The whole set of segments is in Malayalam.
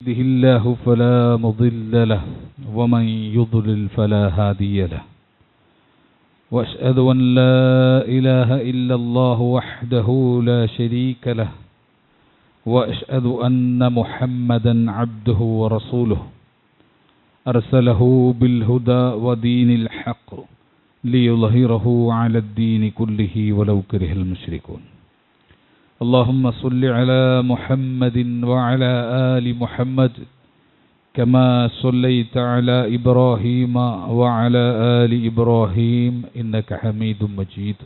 يهده الله فلا مضل له ومن يضلل فلا هادي له وأشهد أن لا إله إلا الله وحده لا شريك له وأشهد أن محمدا عبده ورسوله أرسله بالهدى ودين الحق ليظهره على الدين كله ولو كره المشركون اللهم صل على محمد وعلى آل محمد كما صليت على إبراهيم وعلى آل إبراهيم إنك حميد مجيد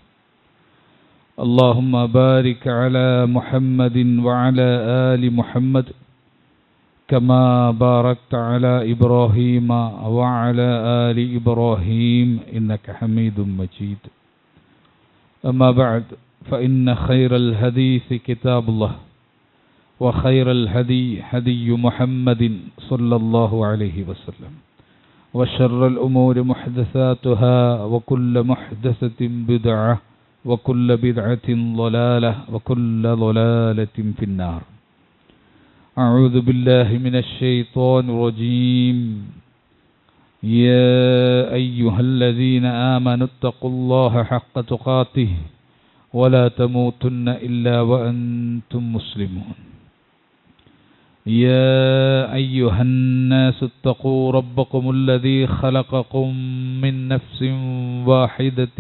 اللهم بارك على محمد وعلى آل محمد كما باركت على إبراهيم وعلى آل إبراهيم إنك حميد مجيد أما بعد فإن خير الحديث كتاب الله وخير الهدي هدي محمد صلى الله عليه وسلم وشر الأمور محدثاتها وكل محدثة بدعة وكل بدعة ضلالة وكل ضلالة في النار أعوذ بالله من الشيطان الرجيم يا أيها الذين آمنوا اتقوا الله حق تقاته ولا تموتن إلا وأنتم مسلمون يا أيها الناس اتقوا ربكم الذي خلقكم من نفس واحدة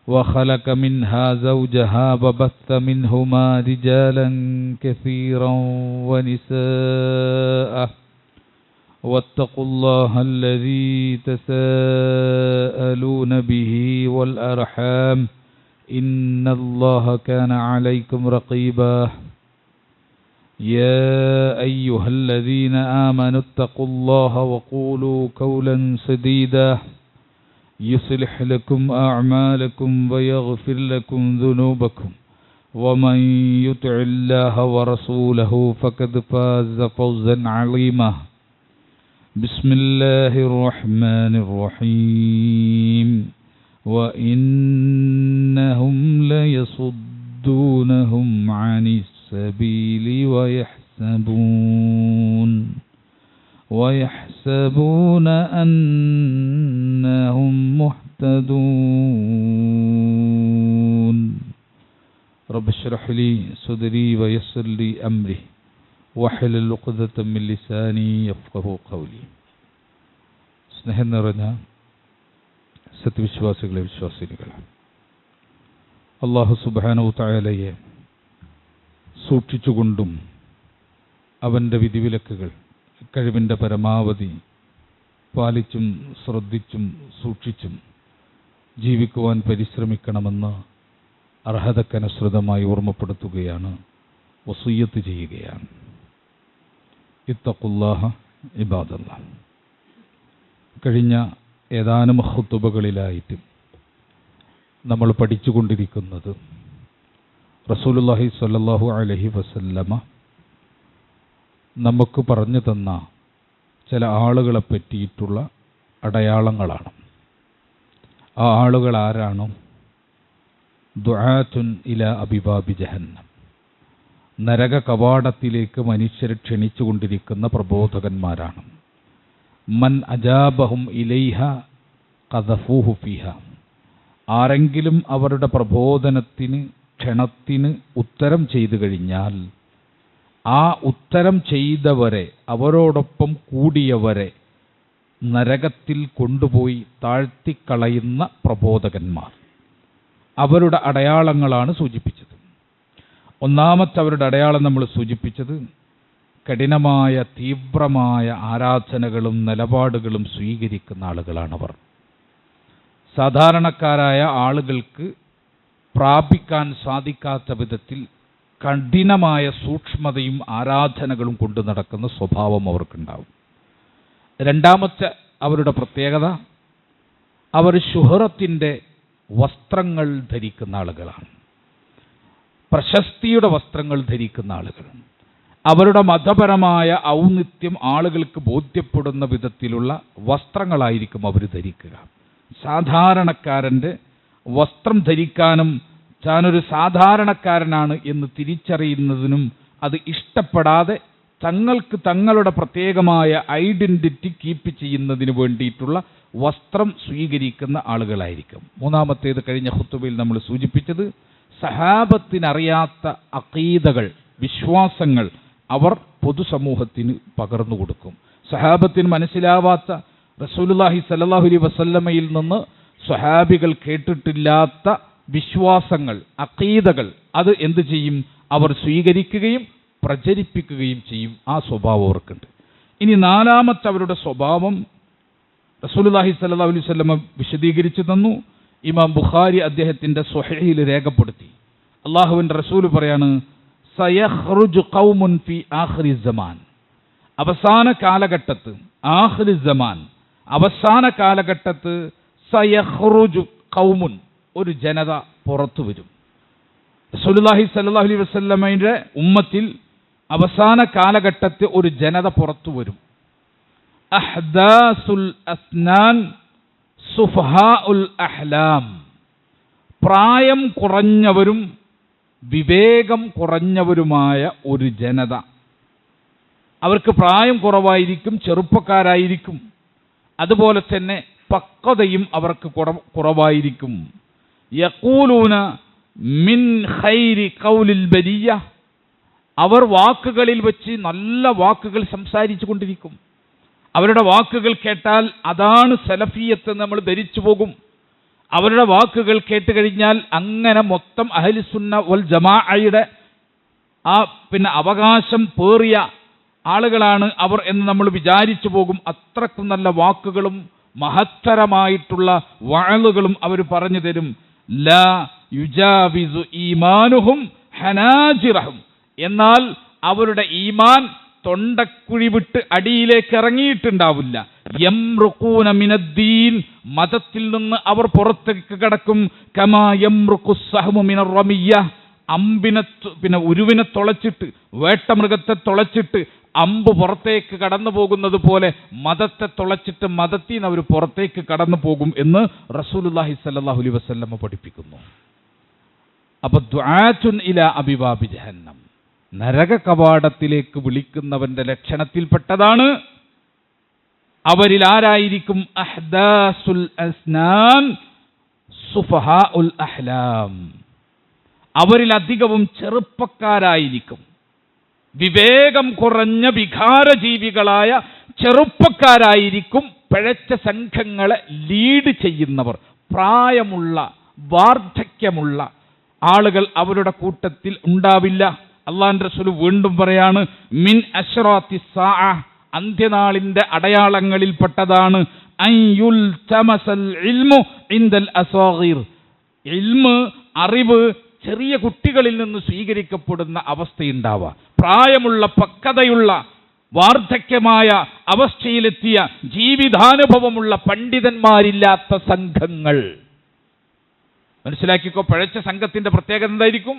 وخلق منها زوجها وبث منهما رجالا كثيرا ونساء واتقوا الله الذي تساءلون به والأرحام إن الله كان عليكم رقيبا يا أيها الذين آمنوا اتقوا الله وقولوا قولا سديدا يصلح لكم أعمالكم ويغفر لكم ذنوبكم ومن يطع الله ورسوله فقد فاز فوزا عظيما بسم الله الرحمن الرحيم وإنهم ليصدونهم عن السبيل ويحسبون أنهم مهتدون رب اشرح لي صدري ويسر لي أمري വഹ്ലുൽ ഉഖ്ദത മിൻ ലിസാനി യഫ്ഖഹു ഖൗലി. സ്നേഹം നിറഞ്ഞ സത്യവിശ്വാസികളെ, വിശ്വാസിനികളെ, അല്ലാഹു സുബ്ഹാനഹു തആലയെ സൂക്ഷിച്ചുകൊണ്ടും അവൻ്റെ വിധിവിലക്കുകൾ കഴിവിൻ്റെ പരമാവധി പാലിച്ചും ശ്രദ്ധിച്ചും സൂക്ഷിച്ചും ജീവിക്കുവാൻ പരിശ്രമിക്കണമെന്ന് അർഹതക്കനുസൃതമായി ഓർമ്മപ്പെടുത്തുകയാണ്, വസിയ്യത്ത് ചെയ്യുകയാണ്. ഇത്തഖുല്ലാഹ ഇബാദല്ലാഹ്. കഴിഞ്ഞ ഏതാനും ഖുതുബകളിലായിട്ട് നമ്മൾ പഠിച്ചുകൊണ്ടിരിക്കുന്നത് റസൂലുള്ളാഹി സ്വല്ലല്ലാഹു അലൈഹി വസല്ലമ നമുക്ക് പറഞ്ഞു തന്ന ചില ആളുകളെ പറ്റിയിട്ടുള്ള അടയാളങ്ങളാണ്. ആ ആളുകൾ ആരാണോ? ദുആത്തുൻ ഇലാ അബിവാബി ജഹന്നം, നരക കവാടത്തിലേക്ക് മനുഷ്യരെ ക്ഷണിച്ചുകൊണ്ടിരിക്കുന്ന പ്രബോധകന്മാരാണ്. മൻ അജാബഹും ഇലൈഹ ഖദഫൂഹു ഫീഹ, ആരെങ്കിലും അവരുടെ പ്രബോധനത്തിന്, ക്ഷണത്തിന് ഉത്തരം ചെയ്തു കഴിഞ്ഞാൽ ആ ഉത്തരം ചെയ്തവരെ, അവരോടൊപ്പം കൂടിയവരെ നരകത്തിൽ കൊണ്ടുപോയി താഴ്ത്തിക്കളയുന്ന പ്രബോധകന്മാർ. അവരുടെ അടയാളങ്ങളാണ് സൂചിപ്പിച്ചത്. ഒന്നാമത്തെ അവരുടെ അടയാളം നമ്മൾ സൂചിപ്പിച്ചത് കഠിനമായ തീവ്രമായ ആരാധനകളും നിലപാടുകളും സ്വീകരിക്കുന്ന ആളുകളാണവർ. സാധാരണക്കാരായ ആളുകൾക്ക് പ്രാപിക്കാൻ സാധിക്കാത്ത വിധത്തിൽ കഠിനമായ സൂക്ഷ്മതയും ആരാധനകളും കൊണ്ടു നടക്കുന്ന സ്വഭാവം അവർക്കുണ്ടാവും. രണ്ടാമത്തെ അവരുടെ പ്രത്യേകത, അവർ ശുഹറത്തിൻ്റെ വസ്ത്രങ്ങൾ ധരിക്കുന്ന ആളുകളാണ്. പ്രശസ്തിയുടെ വസ്ത്രങ്ങൾ ധരിക്കുന്ന ആളുകൾ. അവരുടെ മതപരമായ ഔന്നിത്യം ആളുകൾക്ക് ബോധ്യപ്പെടുന്ന വിധത്തിലുള്ള വസ്ത്രങ്ങളായിരിക്കും അവർ ധരിക്കുക. സാധാരണക്കാരൻ്റെ വസ്ത്രം ധരിക്കാനും താനൊരു സാധാരണക്കാരനാണ് എന്ന് തിരിച്ചറിയുന്നതിനും അത് ഇഷ്ടപ്പെടാതെ തങ്ങൾക്ക് തങ്ങളുടെ പ്രത്യേകമായ ഐഡന്റിറ്റി കീപ്പ് ചെയ്യുന്നതിന് വേണ്ടിയിട്ടുള്ള വസ്ത്രം സ്വീകരിക്കുന്ന ആളുകളായിരിക്കും. മൂന്നാമത്തേത് കഴിഞ്ഞ ഖുതുബയിൽ നമ്മൾ സൂചിപ്പിച്ചത്, സഹാബത്തിനറിയാത്ത അഖീദകൾ, വിശ്വാസങ്ങൾ അവർ പൊതുസമൂഹത്തിന് പകർന്നു കൊടുക്കും. സഹാബത്തിന് മനസ്സിലാവാത്ത, റസൂലുള്ളാഹി സ്വല്ലല്ലാഹു അലൈഹി വസല്ലമയിൽ നിന്ന് സ്വഹാബികൾ കേട്ടിട്ടില്ലാത്ത വിശ്വാസങ്ങൾ, അഖീദകൾ, അത് എന്ത് ചെയ്യും? അവർ സ്വീകരിക്കുകയും പ്രചരിപ്പിക്കുകയും ചെയ്യും. ആ സ്വഭാവം അവർക്കുണ്ട്. ഇനി നാലാമത്തെ അവരുടെ സ്വഭാവം റസൂലുള്ളാഹി സ്വല്ലല്ലാഹു അലൈഹി വസല്ലമ വിശദീകരിച്ചു തന്നു. ഇമാം ബുഖാരി അദ്ദേഹത്തിൻ്റെ സ്വഹീഹിൽ രേഖപ്പെടുത്തി. അള്ളാഹുവിൻ്റെ റസൂൽ പറയാണ്, സയഖ്റുജു ഖൗമുൻ ഫി ആഖിരി സമാൻ, അവസാന കാലഘട്ടത്ത്, ആഖിരി സമാൻ അവസാന കാലഘട്ടത്ത്, സയഖ്റുജു ഖൗമുൻ ഒരു ജനത പുറത്തു വരും. റസൂലുള്ളാഹി സ്വല്ലല്ലാഹു അലൈഹി വസല്ലമയുടെ ഉമ്മത്തിൽ അവസാന കാലഘട്ടത്തിൽ ഒരു ജനത പുറത്തു വരും. അഹ്ദാസുൽ അസ്നാൻ സുഫഹാഉൽ അഹ്ലാം, പ്രായം കുറഞ്ഞവരും വിവേകം കുറഞ്ഞവരുമായ ഒരു ജനത. അവർക്ക് പ്രായം കുറവായിരിക്കും, ചെറുപ്പക്കാരായിരിക്കും, അതുപോലെ തന്നെ പക്വതയും അവർക്ക് കുറവായിരിക്കും. യഖൂലൂന മിൻ ഖൈരി ഖൗലിൽ ബരിയ, അവർ വാക്കുകളിൽ വെച്ച് നല്ല വാക്കുകൾ സംസാരിച്ചു കൊണ്ടിരിക്കും. അവരുടെ വാക്കുകൾ കേട്ടാൽ അതാണ് സലഫിയത്ത് നമ്മൾ ധരിച്ചു പോകും. അവരുടെ വാക്കുകൾ കേട്ട് കഴിഞ്ഞാൽ അങ്ങനെ മൊത്തം അഹ്ലുസുന്ന വൽ ജമാഅയുടെ അവകാശം പേറിയ ആളുകളാണ് അവർ എന്ന് നമ്മൾ വിചാരിച്ചു പോകും. അത്രക്കും നല്ല വാക്കുകളും മഹത്തരമായിട്ടുള്ള വഅളുകളും അവർ പറഞ്ഞു തരും. ലാ യുജാവിസു ഈമാനുഹും ഹനാജിറഹും, എന്നാൽ അവരുടെ ഈമാൻ തൊണ്ടക്കുഴി വിട്ട് അടിയിലേക്ക് ഇറങ്ങിയിട്ടുണ്ടാവില്ല. യംറുഖൂന മിനദ്ദീൻ, മതത്തിൽ നിന്ന് അവർ പുറത്തേക്ക് കടക്കും. കമാ യംറുഖു സഹ്മു മിനർ റമിയ്യ, അമ്പിനെ ഉരുവിനെ തുളച്ചിട്ട്, വേട്ടമൃഗത്തെ തുളച്ചിട്ട് അമ്പ് പുറത്തേക്ക് കടന്നു പോകുന്നത് പോലെ മതത്തെ തുളച്ചിട്ട് മതത്തിൽ നിന്ന് അവർ പുറത്തേക്ക് കടന്നു പോകും എന്ന് റസൂലുള്ളാഹി സ്വല്ലല്ലാഹു അലൈഹി വസല്ലം പഠിപ്പിക്കുന്നു. അപ്പൊ ദുആത്തുൻ ഇലാ അബിവാബി ജഹന്നം, നരക കവാടത്തിലേക്ക് വിളിക്കുന്നവന്റെ ലക്ഷണത്തിൽപ്പെട്ടതാണ്. അവരിൽ ആരായിരിക്കും? അഹ്ദാസുൽ അസ്നാൻ സുഫഹാഉൽ അഹ്ലാം, അവരിൽ അധികവും ചെറുപ്പക്കാരായിരിക്കും. വിവേകം കുറഞ്ഞ വികാരജീവികളായ ചെറുപ്പക്കാരായിരിക്കും പിഴച്ച സംഘങ്ങളെ ലീഡ് ചെയ്യുന്നവർ. പ്രായമുള്ള വാർദ്ധക്യമുള്ള ആളുകൾ അവരുടെ കൂട്ടത്തിൽ ഉണ്ടാവില്ല. അള്ളാഹുവിന്റെ റസൂൽ വീണ്ടും പറയാണ്, മിൻ അശ്റാത്തി സാഅ, അന്ത്യനാളിന്റെ അടയാളങ്ങളിൽപ്പെട്ടതാണ് അൻയുൽ തമസൽ ഇൽമു ഇൻദൽ അസാഗിർ, ഇൽമ്, അറിവ് ചെറിയ കുട്ടികളിൽ നിന്ന് സ്വീകരിക്കപ്പെടുന്ന അവസ്ഥയുണ്ടാവുക. പ്രായമുള്ള പക്വതയുള്ള വാർദ്ധക്യമായ അവസ്ഥയിലെത്തിയ ജീവിതാനുഭവമുള്ള പണ്ഡിതന്മാരില്ലാത്ത സംഘങ്ങൾ. മനസ്സിലാക്കിക്കോ, പഴച്ച സംഘത്തിന്റെ പ്രത്യേകത എന്തായിരിക്കും?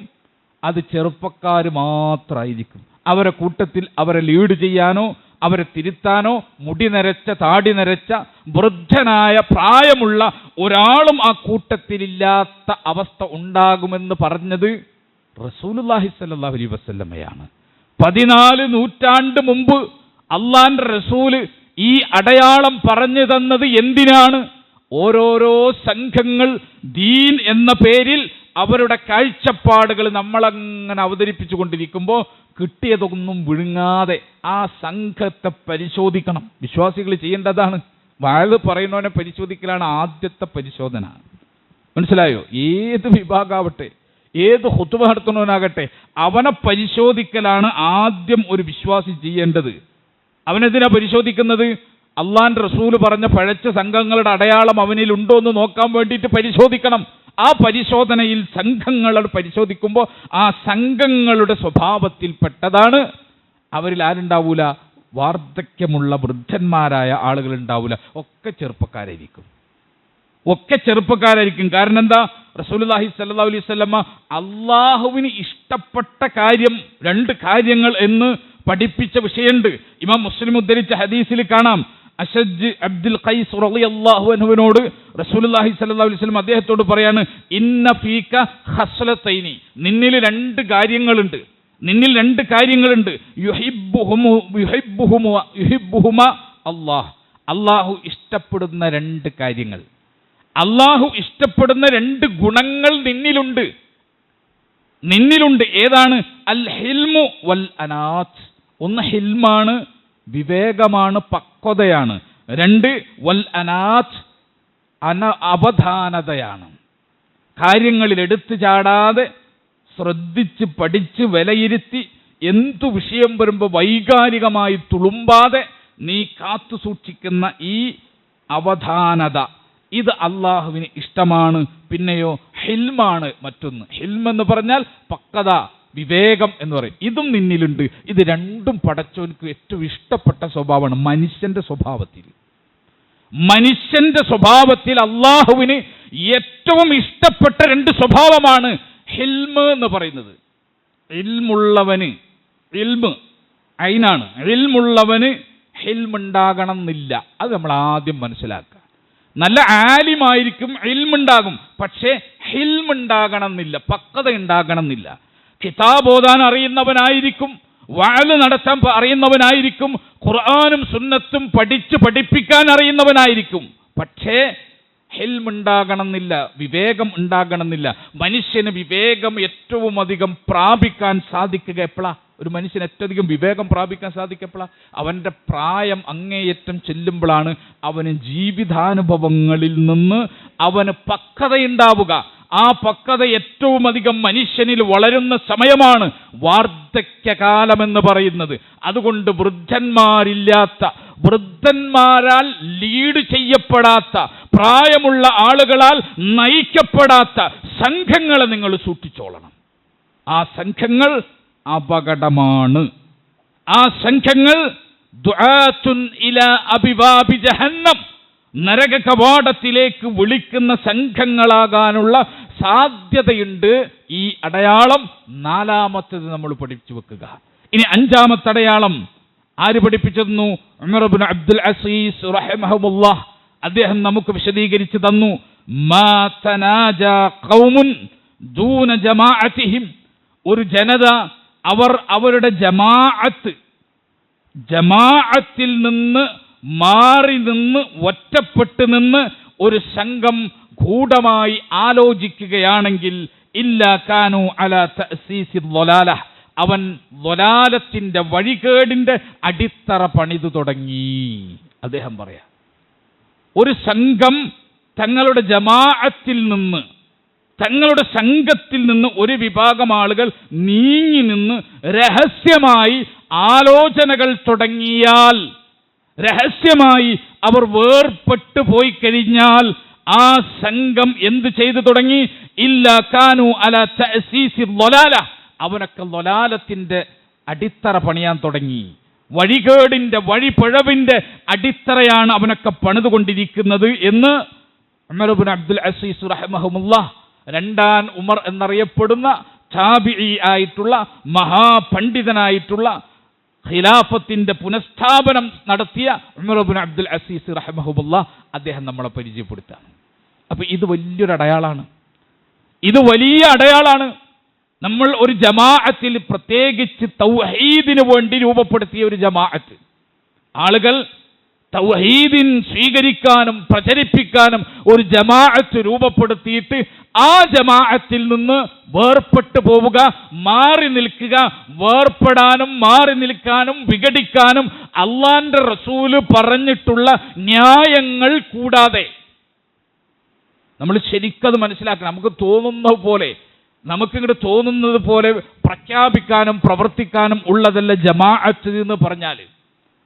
അത് ചെറുപ്പക്കാർ മാത്രമായിരിക്കും. അവരെ കൂട്ടത്തിൽ അവരെ ലീഡ് ചെയ്യാനോ അവരെ തിരുത്താനോ മുടി നരച്ച താടി നരച്ച വൃദ്ധനായ പ്രായമുള്ള ഒരാളും ആ കൂട്ടത്തിലില്ലാത്ത അവസ്ഥ ഉണ്ടാകുമെന്ന് പറഞ്ഞത് റസൂലുള്ളാഹി സ്വല്ലല്ലാഹു അലൈഹി വസല്ലമയാണ്. 14 നൂറ്റാണ്ട് മുമ്പ് അള്ളാന്റെ റസൂല് ഈ അടയാളം പറഞ്ഞു തന്നത് എന്തിനാണ്? ഓരോരോ സംഘങ്ങൾ ദീൻ എന്ന പേരിൽ അവരുടെ കാഴ്ചപ്പാടുകൾ നമ്മളങ്ങനെ അവതരിപ്പിച്ചു കൊണ്ടിരിക്കുമ്പോൾ കിട്ടിയതൊന്നും വിഴുങ്ങാതെ ആ സംഘത്തെ പരിശോധിക്കണം. വിശ്വാസികൾ ചെയ്യേണ്ടതാണ്. വാഴ് പറയുന്നവനെ പരിശോധിക്കലാണ് ആദ്യത്തെ പരിശോധന. മനസ്സിലായോ? ഏത് വിഭാഗമാവട്ടെ, ഏത് ഖുതുബ നടത്തുന്നവനാകട്ടെ, അവനെ പരിശോധിക്കലാണ് ആദ്യം ഒരു വിശ്വാസി ചെയ്യേണ്ടത്. അവനെന്തിനാ പരിശോധിക്കുന്നത്? അള്ളാന്റെ റസൂല് പറഞ്ഞ പഴച്ച സംഘങ്ങളുടെ അടയാളം അവനിൽ ഉണ്ടോ എന്ന് നോക്കാൻ വേണ്ടിയിട്ട് പരിശോധിക്കണം. ആ പരിശോധനയിൽ സംഘങ്ങൾ പരിശോധിക്കുമ്പോൾ ആ സംഘങ്ങളുടെ സ്വഭാവത്തിൽപ്പെട്ടതാണ്. അവരിൽ ആരുണ്ടാവൂല? വാർദ്ധക്യമുള്ള വൃദ്ധന്മാരായ ആളുകൾ ഉണ്ടാവൂല. ഒക്കെ ചെറുപ്പക്കാരായിരിക്കും. കാരണം എന്താ? റസൂലുള്ളാഹി സ്വല്ലല്ലാഹു അലൈഹി വസല്ലമ അള്ളാഹുവിന് ഇഷ്ടപ്പെട്ട കാര്യം 2 കാര്യങ്ങൾ എന്ന് പഠിപ്പിച്ച വിഷയമുണ്ട്. ഇമാം മുസ്ലിം ഉദ്ധരിച്ച ഹദീസിൽ കാണാം, അശജ് അബ്ദുൽ ഖൈസ് റളിയല്ലാഹു അൻഹുവിനോട് റസൂലുള്ളാഹി സ്വല്ലല്ലാഹു അലൈഹി വസല്ലം അദ്ദേഹത്തോട് പറയാണ്, ഇന്ന ഫീക ഖസ്ലതൈനി, നിന്നിൽ 2 കാര്യങ്ങളുണ്ട്. നിന്നിൽ രണ്ട് കാര്യങ്ങളുണ്ട്. യുഹിബ്ബുഹുമ അല്ലാഹ്, അല്ലാഹു ഇഷ്ടപ്പെടുന്ന രണ്ട് കാര്യങ്ങൾ, അല്ലാഹു ഇഷ്ടപ്പെടുന്ന രണ്ട് ഗുണങ്ങൾ നിന്നിലുണ്ട്. ഏതാണ്? അൽ ഹിൽമു വൽ അനാത്ത്. ഒന്ന് ഹിൽമാണ്, വിവേകമാണ്, പക്വതയാണ്. രണ്ട് വൽ അനാത്ത്, അവധാനതയാണ്. കാര്യങ്ങളിൽ എടുത്തു ചാടാതെ ശ്രദ്ധിച്ച് പഠിച്ച് വിലയിരുത്തി എന്തു വിഷയം വരുമ്പോൾ വൈകാരികമായി തുളുമ്പാതെ നീ കാത്തു സൂക്ഷിക്കുന്ന ഈ അവധാനത, ഇത് അള്ളാഹുവിന് ഇഷ്ടമാണ്. പിന്നെയോ ഹിൽമാണ് മറ്റൊന്ന്. ഹിൽമെന്ന് പറഞ്ഞാൽ പക്വത, വിവേകം എന്ന് പറയും. ഇതും നിന്നിലുണ്ട്. ഇത് രണ്ടും പടച്ചോൻക്ക് ഏറ്റവും ഇഷ്ടപ്പെട്ട സ്വഭാവമാണ്. മനുഷ്യന്റെ സ്വഭാവത്തിൽ അള്ളാഹുവിന് ഏറ്റവും ഇഷ്ടപ്പെട്ട രണ്ട് സ്വഭാവമാണ് ഹിൽമ് എന്ന് പറയുന്നത്. ഇൽമുള്ളവന്, ഇൽമ് ഐനാണ്, ഇൽമുള്ളവന് ഹിൽമുണ്ടാകണം എന്നില്ല. അത് നമ്മൾ ആദ്യം മനസ്സിലാക്കുക. നല്ല ആലിമായിരിക്കും, ഇൽമുണ്ടാകും, പക്ഷേ ഹിൽമുണ്ടാകണം എന്നില്ല, പക്വത ഉണ്ടാകണം എന്നില്ല. കിതാബ് ഓതാൻ അറിയുന്നവനായിരിക്കും, വഅല് നടത്താൻ അറിയുന്നവനായിരിക്കും, ഖുർആനും സുന്നത്തും പഠിപ്പിക്കാൻ അറിയുന്നവനായിരിക്കും, പക്ഷേ ഹിൽമുണ്ടാകണം എന്നില്ല, വിവേകം ഉണ്ടാകണം എന്നില്ല. മനുഷ്യന് വിവേകം ഏറ്റവും അധികം പ്രാപിക്കാൻ സാധിക്കുക എപ്പോഴാ? ഒരു മനുഷ്യന് ഏറ്റവും അധികം വിവേകം പ്രാപിക്കാൻ സാധിക്കപ്പോഴാ? അവൻ്റെ പ്രായം അങ്ങേയറ്റം ചെല്ലുമ്പോഴാണ് അവന് ജീവിതാനുഭവങ്ങളിൽ നിന്ന് അവന് പക്വതയുണ്ടാവുക. ആ പക്വത ഏറ്റവും അധികം മനുഷ്യനിൽ വളരുന്ന സമയമാണ് വാർദ്ധക്യകാലമെന്ന് പറയുന്നത്. അതുകൊണ്ട് വൃദ്ധന്മാരാൽ ലീഡ് ചെയ്യപ്പെടാത്ത, പ്രായമുള്ള ആളുകളാൽ നയിക്കപ്പെടാത്ത സംഘങ്ങളെ നിങ്ങൾ സൂക്ഷിച്ചോളണം. ആ സംഘങ്ങൾ അപകടമാണ്. ആ സംഘങ്ങൾ ദുആത്തുൻ ഇലാ അബിവാബി ജഹന്നം, നരക കവാടത്തിലേക്ക് വിളിക്കുന്ന സംഘങ്ങളാകാനുള്ള സാധ്യതയുണ്ട്. ഈ അടയാളം നാലാമത്തേത് നമ്മൾ പഠിച്ചു വെക്കുക. ഇനി അഞ്ചാമത്തെ അടയാളം ആര് പഠിപ്പിച്ചിരുന്നു? ഉമർ ഇബ്നു അബ്ദുൽ അസീസ് റഹിമഹുല്ലാഹ് അദ്ദേഹം നമുക്ക് വിശദീകരിച്ചു തന്നു. മാ തനാജാ ഖൗമുൻ ദൂന ജമാഅതിഹിം, ഒരു ജനത അവരുടെ ജമാഅത്തിൽ നിന്ന് മാറി നിന്ന്, ഒറ്റപ്പെട്ട് നിന്ന് ഒരു സംഘം ഗൂഢമായി ആലോചിക്കുകയാണെങ്കിൽ ഇല്ലാ കാനൂ അലാ തഅസീസി ളലാല, അവൻ ളലാലത്തിന്റെ വഴികേടിന്റെ അടിത്തറ പണിതു തുടങ്ങി. അദ്ദേഹം പറയാം, ഒരു സംഘം തങ്ങളുടെ ജമാഅത്തിൽ നിന്ന്, തങ്ങളുടെ സംഘത്തിൽ നിന്ന് ഒരു വിഭാഗം ആളുകൾ നീങ്ങി നിന്ന് രഹസ്യമായി ആലോചനകൾ തുടങ്ങിയാൽ, രഹസ്യമായി അവർ വേർപെട്ടു പോയി കഴിഞ്ഞാൽ ആ സംഘം എന്ത് ചെയ്തു തുടങ്ങി? ഇല്ലാ കാനൂ അലാ തഅസീസി ളലാല, അവനൊക്കെ ളലാലത്തിന്റെ അടിത്തറ പണിയാൻ തുടങ്ങി. വഴികേടിന്റെ, വഴിപിഴവിന്റെ അടിത്തറയാണ് അവനൊക്കെ പണിതുകൊണ്ടിരിക്കുന്നത് എന്ന് ഉമർ ഇബ്നു അബ്ദുൽ അസീസ് റഹിമഹുല്ലാഹ്, രണ്ടാം ഉമർ എന്നറിയപ്പെടുന്ന താബിഈ ആയിട്ടുള്ള മഹാപണ്ഡിതനായിട്ടുള്ള ഖിലാഫത്തിന്റെ പുനഃസ്ഥാപനം നടത്തിയ ഉമർ ഇബ്നു അബ്ദുൽ അസീസ് റഹിമഹുല്ലാഹ് അദ്ദേഹം നമ്മളെ പരിചയപ്പെടുത്താണ്. അപ്പൊ ഇത് വലിയൊരു അടയാളാണ്, ഇത് വലിയ അടയാളാണ്. നമ്മൾ ഒരു ജമാഅത്തിൽ, പ്രത്യേകിച്ച് തൗഹീദിന് വേണ്ടി രൂപപ്പെടുത്തിയ ഒരു ജമാഅത്ത്, ആളുകൾ തൗഹീദിൻ സ്വീകരിക്കാനും പ്രചരിപ്പിക്കാനും ഒരു ജമാഅത്ത് രൂപപ്പെടുത്തിയിട്ട് ആ ജമാഅത്തിൽ നിന്ന് വേർപെട്ടു പോവുക, മാറി നിൽക്കുക, വേർപ്പെടാനും മാറി നിൽക്കാനും വിഘടിക്കാനും അള്ളാന്റെ റസൂല് പറഞ്ഞിട്ടുള്ള ന്യായങ്ങൾ കൂടാതെ, നമ്മൾ ശരിക്കത് മനസ്സിലാക്കണം. നമുക്കിങ്ങോട്ട് തോന്നുന്നത് പോലെ പ്രഖ്യാപിക്കാനും പ്രവർത്തിക്കാനും ഉള്ളതല്ല ജമാഅത്ത് എന്ന് പറഞ്ഞാൽ.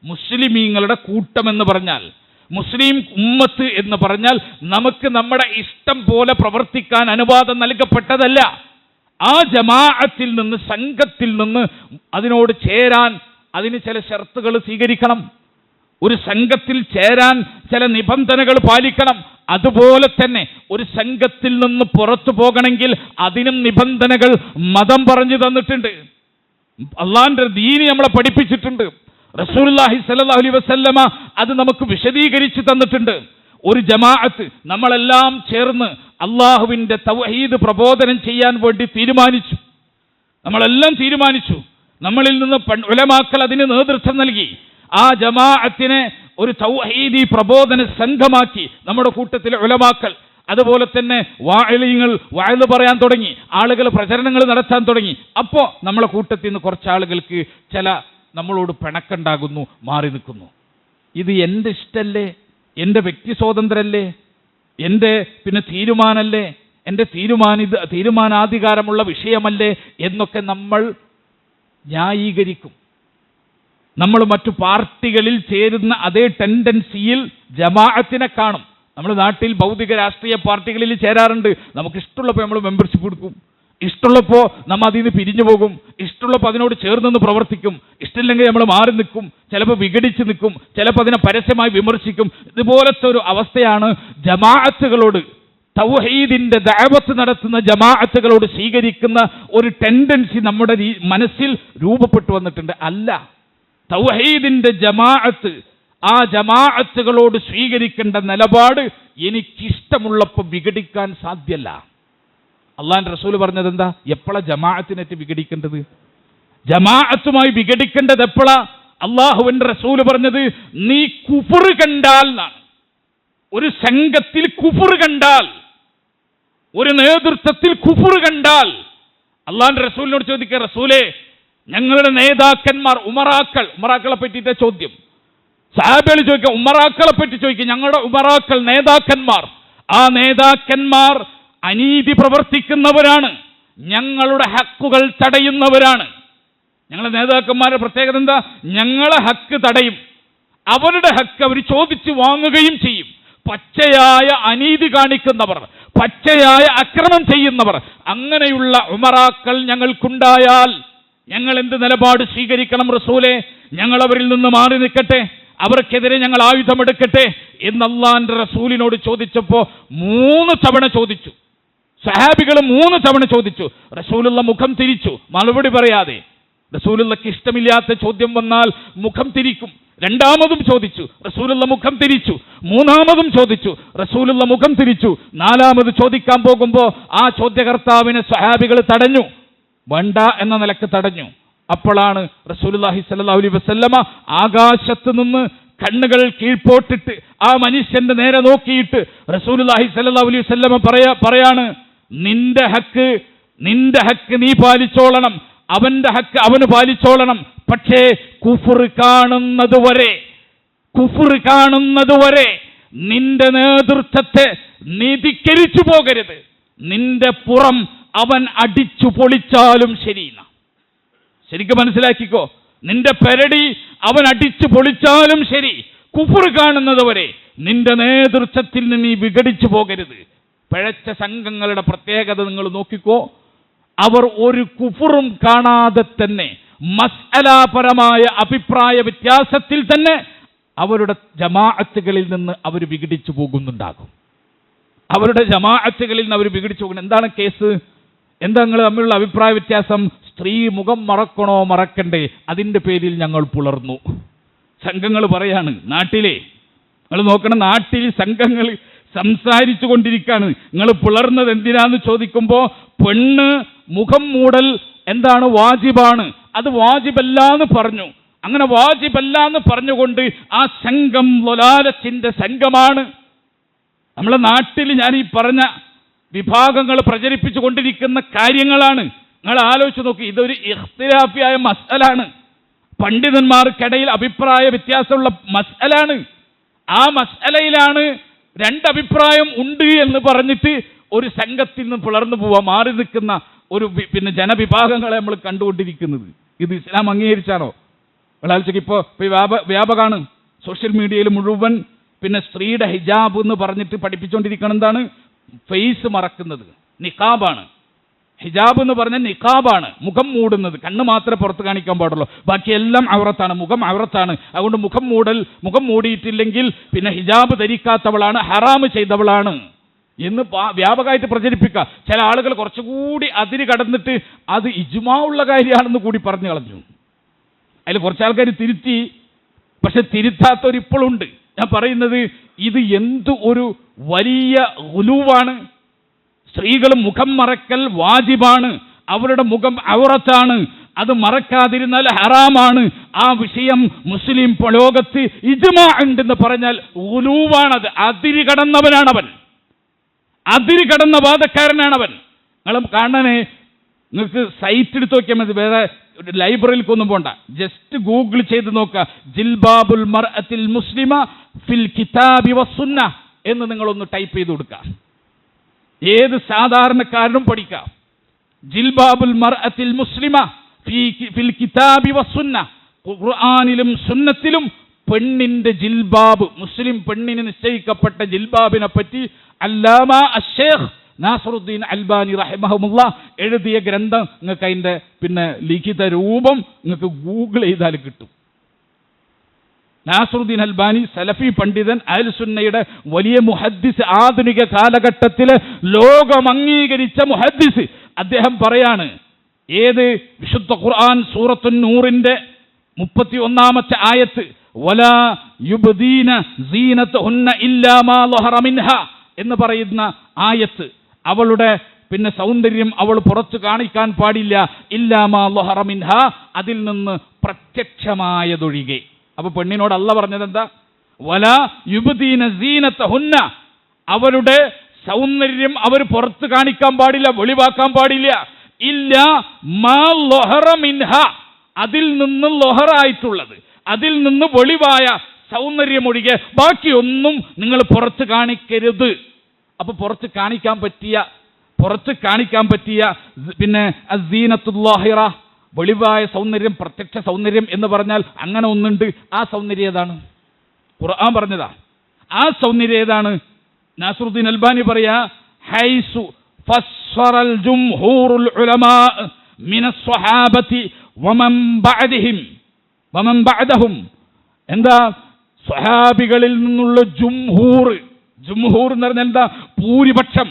മുസ്ലിമീങ്ങളുടെ കൂട്ടം എന്ന് പറഞ്ഞാൽ, മുസ്ലിം ഉമ്മത്ത് എന്ന് പറഞ്ഞാൽ നമുക്ക് നമ്മുടെ ഇഷ്ടം പോലെ പ്രവർത്തിക്കാൻ അനുവാദം നൽകപ്പെട്ടതല്ല. ആ ജമാഅത്തിൽ നിന്ന്, സംഘത്തിൽ നിന്ന് അതിനോട് ചേരാൻ അതിന് ചില ഷർത്തുകൾ സ്വീകരിക്കണം. ഒരു സംഘത്തിൽ ചേരാൻ ചില നിബന്ധനകൾ പാലിക്കണം. അതുപോലെ തന്നെ ഒരു സംഘത്തിൽ നിന്ന് പുറത്തു പോകണമെങ്കിൽ അതിനും നിബന്ധനകൾ മതം പറഞ്ഞു തന്നിട്ടുണ്ട്. അള്ളാന്റെ ദീന് നമ്മളെ പഠിപ്പിച്ചിട്ടുണ്ട്. റസൂലുള്ളാഹി സ്വല്ലല്ലാഹു അലൈഹി വസല്ലമ അത് നമുക്ക് വിശദീകരിച്ചു തന്നിട്ടുണ്ട്. ഒരു ജമാഅത്ത് നമ്മളെല്ലാം ചേർന്ന് അള്ളാഹുവിന്റെ തൗഹീദ് പ്രബോധനം ചെയ്യാൻ വേണ്ടി തീരുമാനിച്ചു. നമ്മളെല്ലാം തീരുമാനിച്ചു. നമ്മളിൽ നിന്ന് ഉലമാക്കൾ അതിന് നേതൃത്വം നൽകി. ആ ജമാഅത്തിനെ ഒരു തൗഹീദി പ്രബോധന സംഘമാക്കി നമ്മുടെ കൂട്ടത്തിലെ ഉലമാക്കൾ. അതുപോലെ തന്നെ വാഇലിങ്ങൾ വഅദ് പറയാൻ തുടങ്ങി, ആളുകൾ പ്രചരണങ്ങൾ നടത്താൻ തുടങ്ങി. അപ്പോൾ നമ്മളെ കൂട്ടത്തിൽ നിന്ന് കുറച്ച് ആളുകൾക്ക് ചില നമ്മളോട് പിണക്കുണ്ടാകുന്നു, മാറി നിൽക്കുന്നു. ഇത് എൻ്റെ ഇഷ്ടമല്ലേ, എൻ്റെ വ്യക്തി സ്വാതന്ത്ര്യമല്ലേ, എൻ്റെ തീരുമാനമല്ലേ, എൻ്റെ തീരുമാനാധികാരമുള്ള വിഷയമല്ലേ എന്നൊക്കെ നമ്മൾ ന്യായീകരിക്കും. നമ്മൾ മറ്റു പാർട്ടികളിൽ ചേരുന്ന അതേ ടെൻഡൻസിയിൽ ജമാഅത്തിനെ കാണും. നമ്മൾ നാട്ടിൽ ഭൗതിക രാഷ്ട്രീയ പാർട്ടികളിൽ ചേരാറുണ്ട്. നമുക്ക് ഇഷ്ടമുള്ളപ്പോൾ നമ്മൾ മെമ്പർഷിപ്പ് എടുക്കും, ഇഷ്ടമുള്ളപ്പോൾ നമ്മൾ അതിൽ നിന്ന് പിരിഞ്ഞു പോകും, ഇഷ്ടമുള്ളപ്പോൾ അതിനോട് ചേർന്ന് പ്രവർത്തിക്കും, ഇഷ്ടമില്ലെങ്കിൽ നമ്മൾ മാറി നിൽക്കും, ചിലപ്പോൾ വിഘടിച്ച് നിൽക്കും, ചിലപ്പോൾ അതിനെ പരസ്യമായി വിമർശിക്കും. ഇതുപോലത്തെ ഒരു അവസ്ഥയാണ് ജമാഅത്തുകളോട്, തൗഹീദിന്റെ ദഅവത്ത് നടത്തുന്ന ജമാഅത്തുകളോട് സ്വീകരിക്കുന്ന ഒരു ടെൻഡൻസി നമ്മുടെ മനസ്സിൽ രൂപപ്പെട്ടു വന്നിട്ടുണ്ട്. അല്ല, തൗഹീദിന്റെ ജമാഅത്ത്, ആ ജമാഅത്തുകളോട് സ്വീകരിക്കേണ്ട നിലപാട് എനിക്കിഷ്ടമുള്ളപ്പോൾ വിഘടിക്കാൻ സാധ്യല്ല. അള്ളാഹുവിന്റെ റസൂൽ പറഞ്ഞത് എന്താ? എപ്പോഴാ ജമാഅത്തിനേറ്റ് വിഘടിക്കേണ്ടത്? ജമാഅത്തുമായി വിഘടിക്കേണ്ടത് എപ്പോഴാ? അള്ളാഹുവിന്റെ റസൂൽ പറഞ്ഞത് നീ കുഫർ കണ്ടാൽ എന്നാണ്. ഒരു സംഘത്തിൽ കുഫർ കണ്ടാൽ, ഒരു നേതൃത്വത്തിൽ കുഫർ കണ്ടാൽ അള്ളാഹുവിന്റെ റസൂലിനോട് ചോദിക്കുക, റസൂലേ ഞങ്ങളുടെ നേതാക്കന്മാർ ഉമറാക്കളെ പറ്റിയിട്ട ചോദ്യം. സഹാബികൾ ചോദിക്കുക, ഉമറാക്കളെ പറ്റി ചോദിക്കുക, ഞങ്ങളുടെ ഉമറാക്കൾ നേതാക്കന്മാർ, ആ നേതാക്കന്മാർ അനീതി പ്രവർത്തിക്കുന്നവരാണ്, ഞങ്ങളുടെ ഹക്കുകൾ തടയുന്നവരാണ്. ഞങ്ങളുടെ നേതാക്കന്മാരുടെ പ്രത്യേകത എന്താ? ഞങ്ങളെ ഹക്ക് തടയും, അവരുടെ ഹക്ക് അവർ ചോദിച്ചു വാങ്ങുകയും ചെയ്യും. പച്ചയായ അനീതി കാണിക്കുന്നവർ, പച്ചയായ അക്രമം ചെയ്യുന്നവർ, അങ്ങനെയുള്ള ഉമറാക്കൾ ഞങ്ങൾക്കുണ്ടായാൽ ഞങ്ങൾ എന്ത് നിലപാട് സ്വീകരിക്കണം റസൂലേ? ഞങ്ങൾ അവരിൽ നിന്ന് മാറി നിൽക്കട്ടെ, അവർക്കെതിരെ ഞങ്ങൾ ആയുധമെടുക്കട്ടെ എന്ന് അല്ലാഹുവിന്റെ റസൂലിനോട് ചോദിച്ചപ്പോൾ 3 തവണ ചോദിച്ചു. സഹാബികൾ 3 തവണ ചോദിച്ചു. റസൂലുള്ള മുഖം തിരിച്ചു, മറുപടി പറയാതെ. റസൂലുള്ളാഹിക്ക് ഇഷ്ടമില്ലാത്ത ചോദ്യം വന്നാൽ മുഖം തിരിക്കും. രണ്ടാമതും ചോദിച്ചു, റസൂലുള്ള മുഖം തിരിച്ചു. മൂന്നാമതും ചോദിച്ചു, റസൂലുള്ള മുഖം തിരിച്ചു. 4ാമത് ചോദിക്കാൻ പോകുമ്പോൾ ആ ചോദ്യകർത്താവിനെ സഹാബികൾ തടഞ്ഞു, വേണ്ട എന്ന നിലക്ക് തടഞ്ഞു. അപ്പോഴാണ് റസൂലുള്ളാഹി സ്വല്ലല്ലാഹു അലൈഹി വസല്ലമ ആകാശത്ത് നിന്ന് കണ്ണുകൾ കീഴ്പോട്ടിട്ട് ആ മനുഷ്യന്റെ നേരെ നോക്കിയിട്ട് റസൂലുള്ളാഹി സ്വല്ലല്ലാഹു അലൈഹി വസല്ലമ പറയാണ്, നിന്റെ ഹക്ക് നീ പാലിച്ചോളണം, അവന്റെ ഹക്ക് അവന് പാലിച്ചോളണം. പക്ഷേ കുഫർ കാണുന്നതുവരെ നിന്റെ നേതൃത്വത്തെ നീ ധിക്കരിച്ചു പോകരുത്. നിന്റെ പുറം അവൻ അടിച്ചു പൊളിച്ചാലും ശരി. ശരിക്കും മനസ്സിലാക്കിക്കോ, നിന്റെ പെരടി അവൻ അടിച്ചു പൊളിച്ചാലും ശരി, കുഫർ കാണുന്നതുവരെ നിന്റെ നേതൃത്വത്തിൽ നിന്ന് നീ വിഘടിച്ചു പോകരുത്. പിഴച്ച സംഘങ്ങളുടെ പ്രത്യേകത നിങ്ങൾ നോക്കിക്കോ, അവർ ഒരു കുഫറും കാണാതെ തന്നെ മസ്അലാപരമായ അഭിപ്രായ വ്യത്യാസത്തിൽ തന്നെ അവരുടെ ജമാഅത്തുകളിൽ നിന്ന് അവർ വിഘടിച്ചു പോകുന്നുണ്ടാകും. അവരുടെ ജമാഅത്തുകളിൽ നിന്ന് അവർ വിഘടിച്ചു പോകുന്നു. എന്താണ് കേസ്? എന്താ നിങ്ങൾ തമ്മിലുള്ള അഭിപ്രായ വ്യത്യാസം? സ്ത്രീ മുഖം മറക്കണോ മറക്കണ്ടേ, അതിൻ്റെ പേരിൽ ഞങ്ങൾ പുലർന്നു. സംഘങ്ങൾ പറയാണ്, നാട്ടിലെ നിങ്ങൾ നോക്കണം, നാട്ടിൽ സംഘങ്ങൾ സംസാരിച്ചു കൊണ്ടിരിക്കുകയാണ്. നിങ്ങൾ പുലർന്നത് എന്തിനാന്ന് ചോദിക്കുമ്പോൾ പെണ്ണ് മുഖം മൂടൽ എന്താണ്? വാജിബാണ്. അത് വാജിബല്ലാന്ന് പറഞ്ഞു. അങ്ങനെ വാജിബല്ലാന്ന് പറഞ്ഞുകൊണ്ട് ആ സംഘം ലൊലാലത്തിന്റെ സംഘമാണ്. നമ്മളെ നാട്ടിൽ ഞാൻ ഈ പറഞ്ഞ വിഭാഗങ്ങൾ പ്രചരിപ്പിച്ചു കൊണ്ടിരിക്കുന്ന കാര്യങ്ങളാണ്. നിങ്ങൾ ആലോചിച്ച് നോക്കി, ഇതൊരു ഇഖ്തിലാഫിയായ മസ്അലാണ്, പണ്ഡിതന്മാർക്കിടയിൽ അഭിപ്രായ വ്യത്യാസമുള്ള മസ്അലാണ്. ആ മസ്അലയിലാണ് 2 അഭിപ്രായം ഉണ്ട് എന്ന് പറഞ്ഞിട്ട് ഒരു സംഘത്തിൽ നിന്ന് പുലർന്നു പോവാ, മാറി നിൽക്കുന്ന ഒരു ജനവിഭാഗങ്ങളെ നമ്മൾ കണ്ടുകൊണ്ടിരിക്കുന്നത്. ഇത് ഇസ്ലാം അംഗീകരിച്ചാണോ? ഒരാഴ്ചക്ക് ഇപ്പോൾ വ്യാപകമാണ് സോഷ്യൽ മീഡിയയിൽ മുഴുവൻ. സ്ത്രീയുടെ ഹിജാബ് എന്ന് പറഞ്ഞിട്ട് പഠിപ്പിച്ചുകൊണ്ടിരിക്കണം. എന്താണ്? ഫേസ് മറക്കുന്നത്, നിഖാബാണ്. ഹിജാബ് എന്ന് പറഞ്ഞാൽ നിഖാബാണ്, മുഖം മൂടുന്നത്. കണ്ണ് മാത്രമേ പുറത്ത് കാണിക്കാൻ പാടുള്ളൂ, ബാക്കിയെല്ലാം ഔറത്താണ്, മുഖം ഔറത്താണ്. അതുകൊണ്ട് മുഖം മൂടിയിട്ടില്ലെങ്കിൽ ഹിജാബ് ധരിക്കാത്തവളാണ്, ഹറാമ് ചെയ്തവളാണ് എന്ന് വ്യാപകമായിട്ട് പ്രചരിപ്പിക്കുക. ചില ആളുകൾ കുറച്ചുകൂടി അതിര് കടന്നിട്ട് അത് ഇജ്മാ ഉള്ള കാര്യമാണെന്ന് കൂടി പറഞ്ഞു കളഞ്ഞു. അതിൽ കുറച്ച് ആൾക്കാർ തിരുത്തി, പക്ഷെ തിരുത്താത്തവരിപ്പോഴുണ്ട്. ഞാൻ പറയുന്നത്, ഇത് എന്ത് ഒരു വലിയ ഗുലൂവാണ്. സ്ത്രീകൾ മുഖം മറക്കൽ വാജിബാണ്, അവരുടെ മുഖം ഔറത്താണ്, അത് മറക്കാതിരുന്നാൽ ഹറാമാണ്. ആ വിഷയം മുസ്ലിം ലോകത്ത് ഇജ്മാ ഉണ്ടെന്ന് പറഞ്ഞാൽ ഉലൂവാണത്. അതിര് കടന്നവനാണവൻ, അതിര് കടന്ന വാദക്കാരനാണവൻ. നിങ്ങളും കാണണേ, നിങ്ങൾക്ക് സൈറ്റ് എടുത്ത് നോക്കിയാൽ മതി, വേറെ ലൈബ്രറിയിലേക്കൊന്നും പോണ്ട. ജസ്റ്റ് ഗൂഗിൾ ചെയ്ത് നോക്കുക, ജിൽബാബുൽ മർഅത്തിൽ മുസ്ലിമ ഫിൽ കിതാബി വസ്സുന്ന എന്ന് നിങ്ങളൊന്ന് ടൈപ്പ് ചെയ്ത് കൊടുക്കുക. ഏത് സാധാരണക്കാരനും പഠിക്കാം. ജിൽബാബുൽ മർഅത്തിൽ മുസ്ലിമ ഫിൽ കിതാബി വസ്സുന്ന, ഖുർആനിലും സുന്നത്തിലും പെണ്ണിന്റെ ജിൽബാബ്, മുസ്ലിം പെണ്ണിന് നിശ്ചയിക്കപ്പെട്ട ജിൽബാബിനെ പറ്റി അല്ലാമ അശ്ശൈഖ് നാസറുദ്ദീൻ അൽബാനി റഹിമഹുല്ലാഹ് എഴുതിയ ഗ്രന്ഥം നിങ്ങൾക്ക് അതിൻ്റെ ലിഖിത രൂപം നിങ്ങൾക്ക് ഗൂഗിൾ ചെയ്താൽ കിട്ടും. നാസറുദ്ദീൻ അൽബാനി സലഫി പണ്ഡിതൻ, അഹ്ലു സുന്നയുടെ വലിയ മുഹദ്ദിസ്, ആധുനിക കാലഘട്ടത്തിലെ ലോകം അംഗീകരിച്ച മുഹദ്ദിസ്. അദ്ദേഹം പറയാണ്, ഏത് വിശുദ്ധ ഖുർആൻ സൂറത്തുൻ നൂറിന്റെ 31-ാമത്തെ ആയത്ത്, വലാ യുബ്ദീന സീനതഹുന്ന ഇല്ലാ മാ ളഹറ മിൻഹ എന്ന് പറയുന്ന ആയത്ത്, അവളുടെ സൗന്ദര്യം അവൾ പുറത്തു കാണിക്കാൻ പാടില്ല, ഇല്ലാ മാ ളഹറ മിൻഹ, അതിൽ നിന്ന് പ്രത്യക്ഷമായതൊഴികെ. അപ്പൊ പെണ്ണിനോട് അല്ലാഹ് പറഞ്ഞത് എന്താ? വലാ യുബ്ദീന സീനതഹുന്ന, അവരുടെ സൗന്ദര്യം അവർ പുറത്ത് കാണിക്കാൻ പാടില്ല, വെളിവാക്കാൻ പാടില്ല. ഇല്ലാ മാ ളഹറ മിൻഹ, അതിൽ നിന്ന് ലൊഹറായിട്ടുള്ളത്, അതിൽ നിന്ന് വെളിവായ സൗന്ദര്യമൊഴികെ ബാക്കിയൊന്നും നിങ്ങൾ പുറത്ത് കാണിക്കരുത്. അപ്പൊ പുറത്ത് കാണിക്കാൻ പറ്റിയ അസ്സീനത്തുൽ ളാഹിറ, വെളിവായ സൗന്ദര്യം, പ്രത്യക്ഷ സൗന്ദര്യം എന്ന് പറഞ്ഞാൽ അങ്ങനെ ഒന്നുണ്ട്. ആ സൗന്ദര്യം ഏതാണ്? ഖുർആൻ പറഞ്ഞതാ. ആ സൗന്ദര്യം ഏതാണ്? നാസറുദ്ദീൻ അൽബാനി പറയാ, ഹൈസു ഫസ്സറൽ ജുംഹൂറുൽ ഉലമാ മിനസ് സ്വഹാബത്തി വമൻ ബഅദഹും. എന്താ? സ്വഹാബികളിൽ നിന്നുള്ള ജുംഹൂർ എന്ന് പറഞ്ഞാൽ എന്താ? ഭൂരിപക്ഷം.